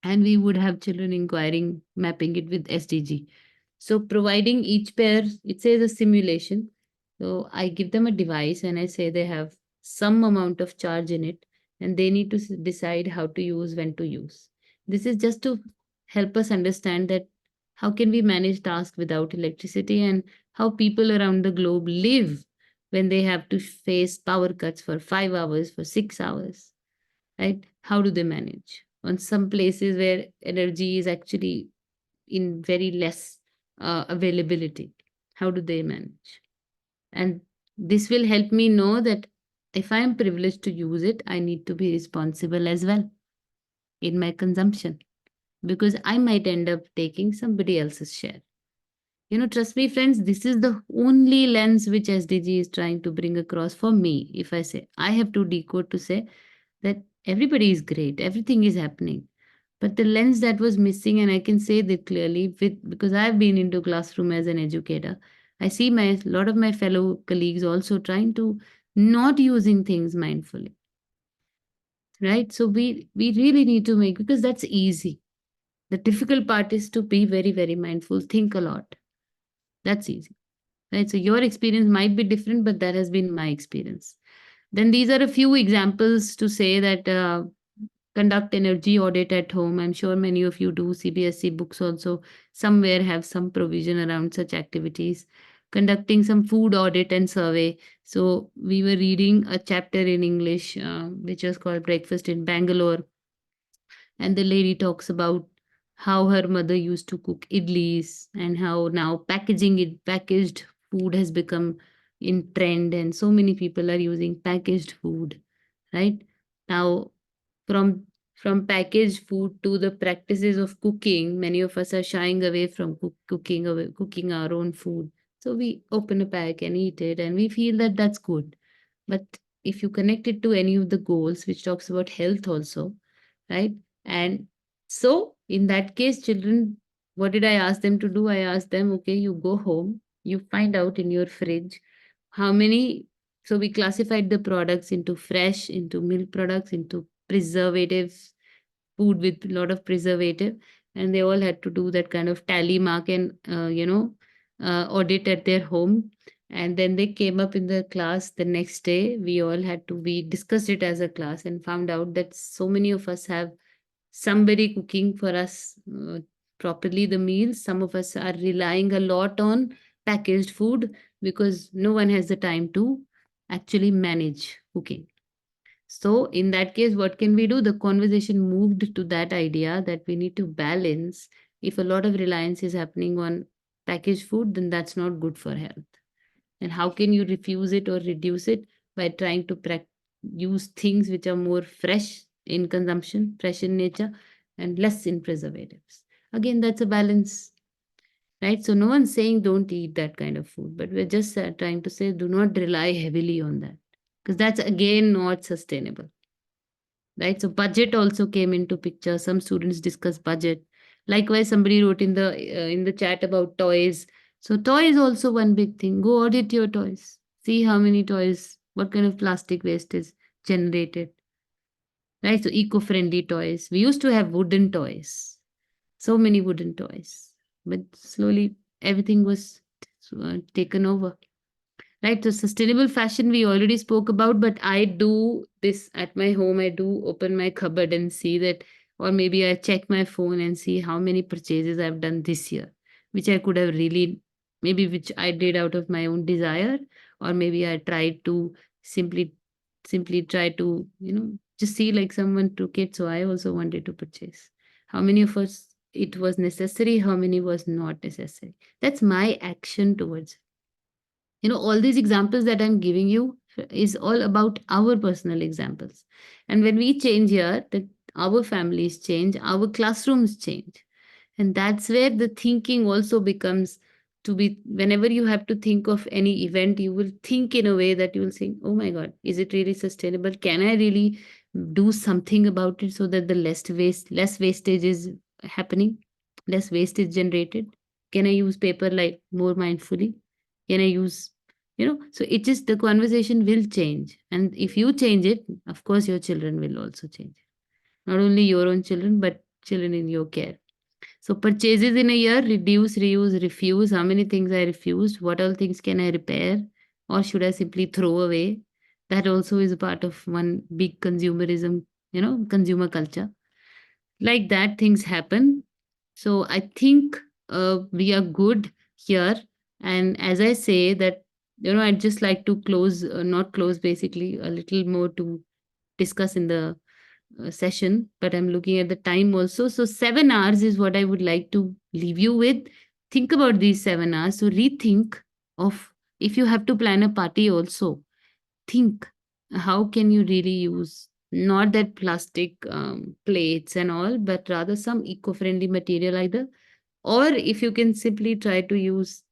Speaker 2: and we would have children inquiring, mapping it with SDG. So providing each pair, it says a simulation. So I give them a device and I say they have some amount of charge in it, and they need to decide how to use, when to use. This is just to help us understand that how can we manage tasks without electricity, and how people around the globe live when they have to face power cuts for 5 hours, for 6 hours, right? How do they manage? On some places where energy is actually in very less availability, how do they manage? And this will help me know that if I am privileged to use it, I need to be responsible as well in my consumption, because I might end up taking somebody else's share. Trust me, friends, this is the only lens which SDG is trying to bring across for me. If I say I have to decode to say that everybody is great, everything is happening. But the lens that was missing, and I can say that clearly with because I've been into classroom as an educator, I see my lot of my fellow colleagues also trying to not using things mindfully, right? So we really need to make, because that's easy. The difficult part is to be very, very mindful, think a lot. That's easy, right? So your experience might be different, but that has been my experience. Then these are a few examples to say that conduct energy audit at home. I'm sure many of you do. CBSE books also somewhere have some provision around such activities. Conducting some food audit and survey. So we were reading a chapter in English, which was called Breakfast in Bangalore, and the lady talks about how her mother used to cook idlis, and how now packaged food has become in trend, and so many people are using packaged food, right? Now, from packaged food to the practices of cooking, many of us are shying away from cooking our own food. So we open a pack and eat it, and we feel that that's good. But if you connect it to any of the goals, which talks about health also, right? And so in that case, children, what did I ask them to do? I asked them, okay, you go home, you find out in your fridge how many. So we classified the products into fresh, into milk products, into preservatives, food with a lot of preservative, and they all had to do that kind of tally mark and audit at their home. And then they came up in the class the next day. We discussed it as a class and found out that so many of us have somebody cooking for us properly the meals. Some of us are relying a lot on packaged food because no one has the time to actually manage cooking. So, in that case, what can we do? The conversation moved to that idea that we need to balance. If a lot of reliance is happening on packaged food, then that's not good for health. And how can you refuse it or reduce it? By trying to use things which are more fresh in consumption, fresh in nature, and less in preservatives. Again, that's a balance, right? So, no one's saying don't eat that kind of food, but we're just trying to say do not rely heavily on that, because that's again not sustainable, right? So budget also came into picture. Some students discuss budget. Likewise, somebody wrote in the chat about toys. So toy is also one big thing. Go audit your toys, see how many toys, what kind of plastic waste is generated, right? So eco-friendly toys. We used to have wooden toys, so many wooden toys, but slowly everything was taken over. Right. So sustainable fashion we already spoke about, but I do this at my home. I do open my cupboard and see that, or maybe I check my phone and see how many purchases I've done this year, which I could have really, maybe which I did out of my own desire, or maybe I tried to simply, simply try to, just see like someone took it. So I also wanted to purchase. How many of us it was necessary? How many was not necessary? That's my action towards, all these examples that I'm giving you is all about our personal examples. And when we change here, that our families change, our classrooms change. And that's where the thinking also becomes to be, whenever you have to think of any event, you will think in a way that you will think, oh my God, is it really sustainable? Can I really do something about it so that the less wastage is happening, less waste is generated? Can I use paper like more mindfully? Can I use, so it just, the conversation will change. And if you change it, of course your children will also change. Not only your own children, but children in your care. So purchases in a year: reduce, reuse, refuse. How many things I refused? What all things can I repair? Or should I simply throw away? That also is a part of one big consumerism, consumer culture. Like that, things happen. So I think we are good here. And as I say that, I'd just like to close, not close, basically, a little more to discuss in the session, but I'm looking at the time also. So 7 hours is what I would like to leave you with. Think about these 7 hours. So rethink of, if you have to plan a party also, think how can you really use not that plastic plates and all, but rather some eco-friendly material either. Or if you can simply try to use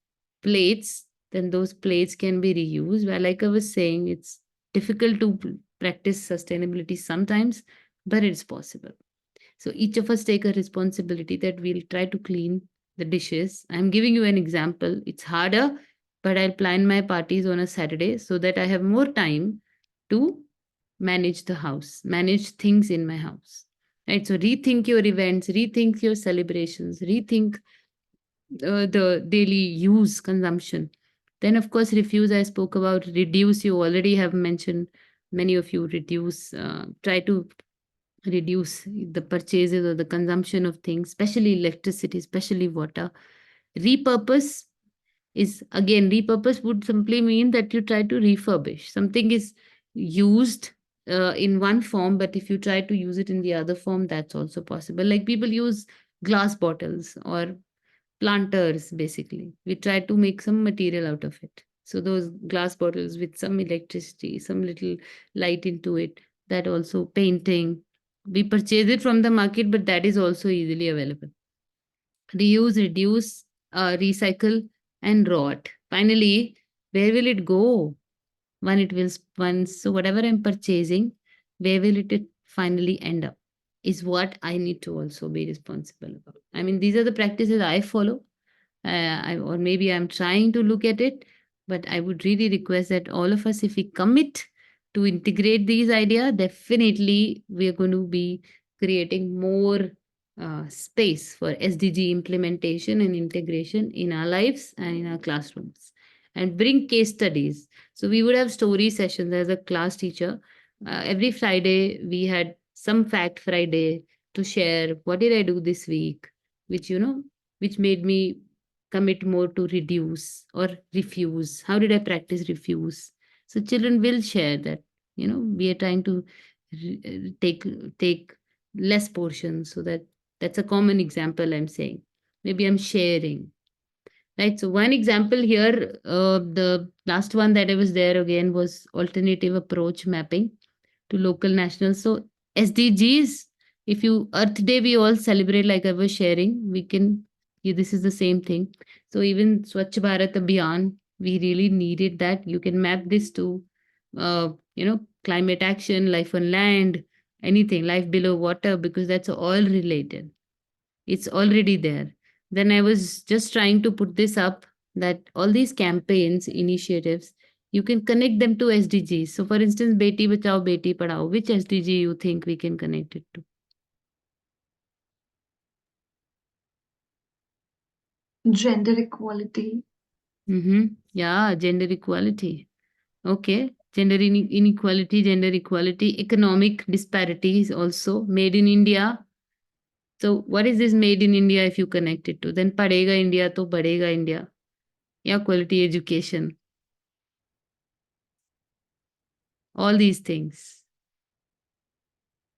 Speaker 2: plates, then those plates can be reused. Well, like I was saying, it's difficult to practice sustainability sometimes, but it's possible. So each of us take a responsibility that we'll try to clean the dishes. I'm giving you an example. It's harder, but I'll plan my parties on a Saturday so that I have more time to manage the house, manage things in my house. Right. So rethink your events, rethink your celebrations, rethink the daily use consumption. Then, of course, refuse, I spoke about. Reduce, you already have mentioned. Many of you reduce, try to reduce the purchases or the consumption of things, especially electricity, especially water. Repurpose is, again, repurpose would simply mean that you try to refurbish. Something is used in one form, but if you try to use it in the other form, that's also possible. Like people use glass bottles or planters, basically. We try to make some material out of it. So those glass bottles with some electricity, some little light into it, that also painting. We purchase it from the market, but that is also easily available. Reuse, reduce, recycle, and rot. Finally, where will it go? When it will, once, so whatever I'm purchasing, where will it finally end up? Is what I need to also be responsible about. I mean, these are the practices I follow, or maybe I'm trying to look at it, but I would really request that all of us, if we commit to integrate these ideas, definitely we are going to be creating more space for SDG implementation and integration in our lives and in our classrooms, and bring case studies. So we would have story sessions as a class teacher. Every Friday we had some fact Friday to share. What did I do this week? Which which made me commit more to reduce or refuse. How did I practice refuse? So children will share that. We are trying to take less portions, so that's a common example I'm saying. Maybe I'm sharing. Right. So one example here, the last one that I was there again was alternative approach mapping to local national. So SDGs, if you Earth Day, we all celebrate like I was sharing. We can, yeah, this is the same thing. So even Swachh Bharat Abhiyan, we really needed that. You can map this to, climate action, life on land, anything, life below water, because that's all related. It's already there. Then I was just trying to put this up, that all these campaigns, initiatives, you can connect them to SDGs. So, for instance, Beti Bachao, Beti Padhao, which SDG you think we can connect it to?
Speaker 1: Gender equality.
Speaker 2: Yeah, gender equality. Okay. Gender inequality, gender equality, economic disparities also, made in India. So, what is this made in India if you connect it to? Then Padega India to Badega India. Yeah, quality education, all these things.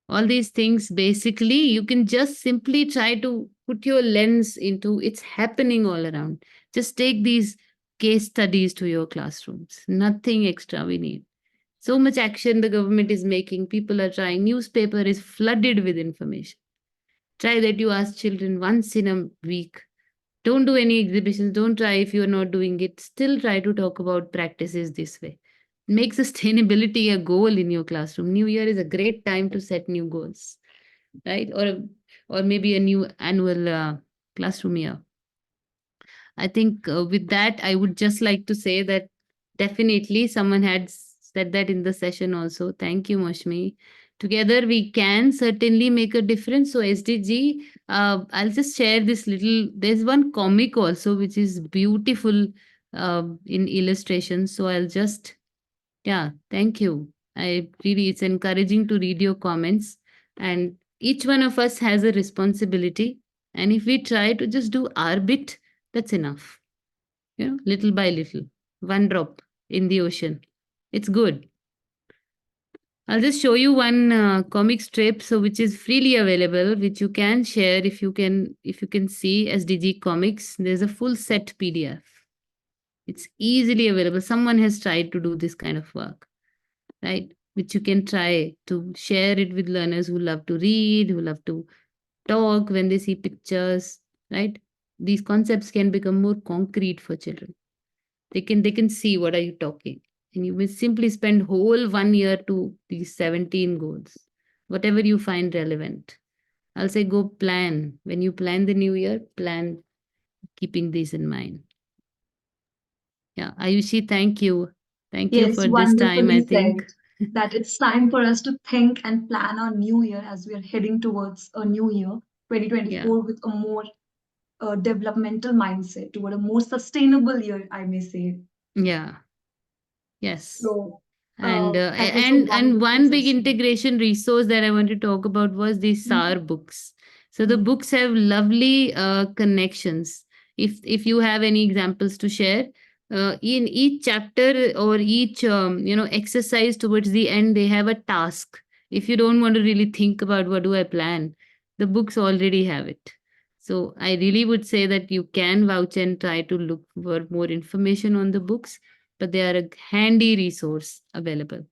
Speaker 2: All these things, basically, you can just simply try to put your lens into, it's happening all around. Just take these case studies to your classrooms. Nothing extra we need. So much action the government is making. People are trying. Newspaper is flooded with information. Try that, you ask children once in a week. Don't do any exhibitions. Don't try if you're not doing it. Still try to talk about practices this way. Make sustainability a goal in your classroom. New Year is a great time to set new goals, right? Or maybe a new annual classroom year. I think with that, I would just like to say that definitely someone had said that in the session also. Thank you, Moshmi. Together, we can certainly make a difference. So, SDG, I'll just share this little. There's one comic also, which is beautiful in illustration. So, I'll just Yeah, thank you. I really, it's encouraging to read your comments. And each one of us has a responsibility. And if we try to just do our bit, that's enough. Little by little, one drop in the ocean. It's good. I'll just show you one comic strip, so which is freely available, which you can share if you can see SDG Comics. There's a full set PDF. It's easily available. Someone has tried to do this kind of work, right? Which you can try to share it with learners who love to read, who love to talk when they see pictures, right? These concepts can become more concrete for children. They can see what are you talking. And you will simply spend whole 1 year to these 17 goals. Whatever you find relevant. I'll say go plan. When you plan the new year, plan keeping these in mind. Yeah. Ayushi, thank you. Thank you
Speaker 1: Yes,
Speaker 2: for this time,
Speaker 1: wonderfully
Speaker 2: I think.
Speaker 1: said. That it's time for us to think and plan our new year as we are heading towards a new year,
Speaker 2: Yeah.
Speaker 1: 2024, with a more developmental mindset, toward a more sustainable year, I may say.
Speaker 2: Yeah. Yes.
Speaker 1: So
Speaker 2: And
Speaker 1: that was a
Speaker 2: and
Speaker 1: wonderful
Speaker 2: one big
Speaker 1: session.
Speaker 2: integration resource that I want to talk about was the SAR
Speaker 1: Mhm.
Speaker 2: books. So the
Speaker 1: Yeah.
Speaker 2: books have lovely connections. If you have any examples to share, in each chapter or each exercise towards the end, they have a task. If you don't want to really think about what do I plan, the books already have it. So I really would say that you can vouch and try to look for more information on the books, but they are a handy resource available.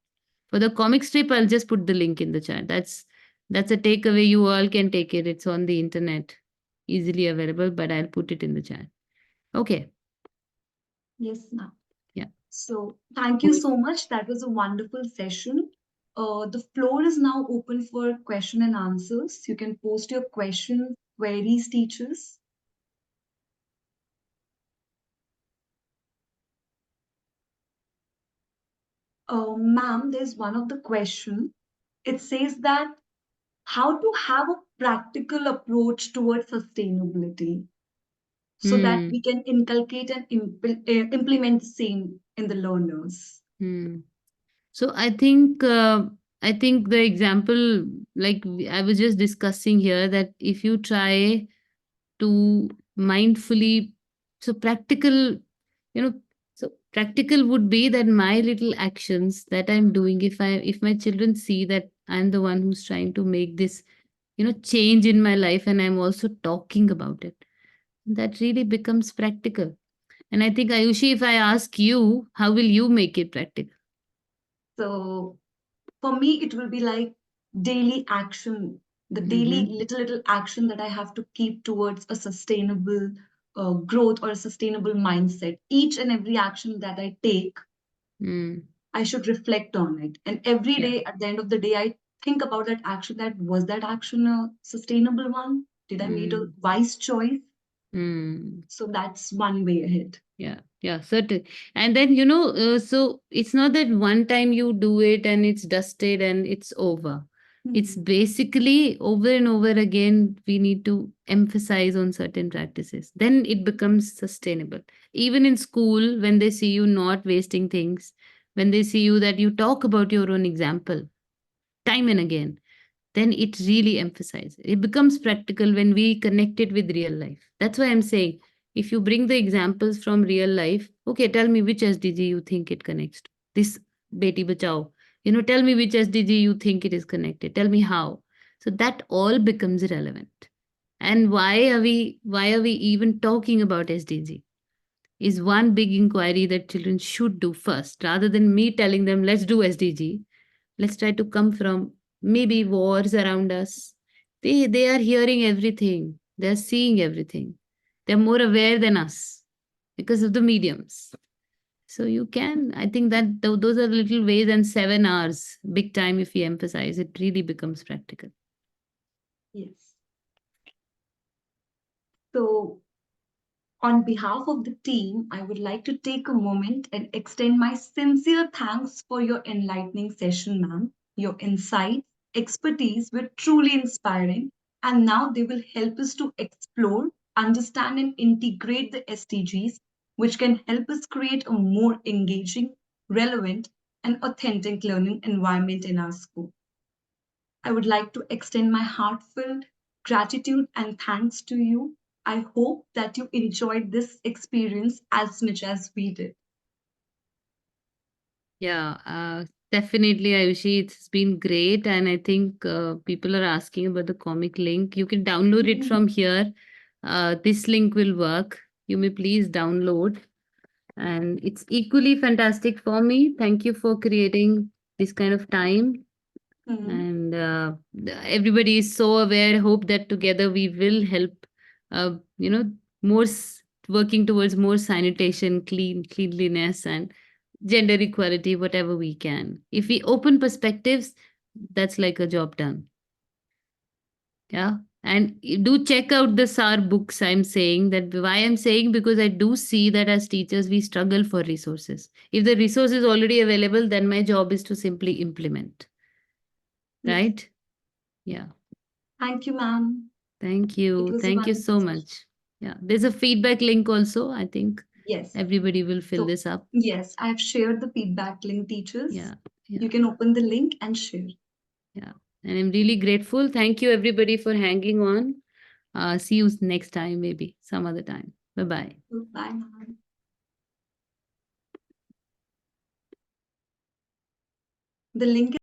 Speaker 2: For the comic strip, I'll just put the link in the chat. That's a takeaway. You all can take it. It's on the internet, easily available, but I'll put it in the chat. Okay.
Speaker 1: Yes, ma'am.
Speaker 2: Yeah.
Speaker 1: So thank you so much. That was a wonderful session. The floor is now open for question and answers. You can post your questions, queries, teachers. Ma'am, there's one of the question. It says that how to have a practical approach towards sustainability so that
Speaker 2: Hmm.
Speaker 1: we can inculcate and implement the same in the learners.
Speaker 2: Hmm. So I think the example, like I was just discussing here, that if you try to mindfully, so practical, you know so practical would be that my little actions that I'm doing, if my children see that I'm the one who's trying to make this change in my life, and I'm also talking about it, that really becomes practical. And I think, Ayushi, if I ask you, how will you make it practical?
Speaker 1: So for me, it will be like daily action, the daily
Speaker 2: Mm-hmm.
Speaker 1: little action that I have to keep towards a sustainable growth or a sustainable mindset. Each and every action that I take,
Speaker 2: Mm.
Speaker 1: I should reflect on it. And every
Speaker 2: Yeah.
Speaker 1: day, at the end of the day, I think about that action. That was that action a sustainable one? Did I made a
Speaker 2: Mm.
Speaker 1: wise choice?
Speaker 2: Mm.
Speaker 1: So that's one way ahead.
Speaker 2: Yeah, yeah, certain. And then, so it's not that one time you do it and it's dusted and it's over. It's
Speaker 1: Mhm.
Speaker 2: basically over and over again, we need to emphasize on certain practices. Then it becomes sustainable. Even in school, when they see you not wasting things, when they see you that you talk about your own example time and again, then it really emphasizes. It becomes practical when we connect it with real life. That's why I'm saying, if you bring the examples from real life, okay, tell me which SDG you think it connects to. This Beti Bachao. Tell me which SDG you think it is connected. Tell me how. So that all becomes relevant. And why are we even talking about SDG? Is one big inquiry that children should do first, rather than me telling them let's do SDG. Let's try to come from maybe wars around us. They are hearing everything, they're seeing everything, they're more aware than us because of the mediums. So you can, I think that those are little ways, and 7 hours big time. If we emphasize, it really becomes practical.
Speaker 1: Yes. So on behalf of the team, I would like to take a moment and extend my sincere thanks for your enlightening session, ma'am. Your insights, expertise were truly inspiring, and now they will help us to explore, understand, and integrate the SDGs, which can help us create a more engaging, relevant, an authentic learning environment in our school. I would like to extend my heartfelt gratitude and thanks to you. I hope that you enjoyed this experience as much as we did.
Speaker 2: Yeah, definitely, Ayushi. It's been great. And I think people are asking about the comic link. You can download it from here. This link will work. You may please download. And it's equally fantastic for me. Thank you for creating this kind of time.
Speaker 1: Mhm.
Speaker 2: And everybody is so aware. Hope that together we will help, you know, more working towards more sanitation, cleanliness, and gender equality, whatever we can. If we open perspectives, that's like a job done. Yeah. And do check out the SAR books. I'm saying that why I'm saying because I do see that as teachers we struggle for resources. If the resource is already available, then my job is to simply implement.
Speaker 1: Yes.
Speaker 2: Right? Yeah.
Speaker 1: Thank you, ma'am.
Speaker 2: Thank
Speaker 1: It
Speaker 2: you.
Speaker 1: was a
Speaker 2: Thank you
Speaker 1: wonderful
Speaker 2: so
Speaker 1: session.
Speaker 2: much. Yeah. There's a feedback link also. I think
Speaker 1: Yes.
Speaker 2: everybody will fill
Speaker 1: So,
Speaker 2: this up.
Speaker 1: yes, I've shared the feedback link, teachers.
Speaker 2: Yeah. Yeah.
Speaker 1: You can open the link and share.
Speaker 2: Yeah. And I'm really grateful. Thank you everybody for hanging on. See you next time, maybe some other time. Bye bye.
Speaker 1: Bye, ma'am. The link is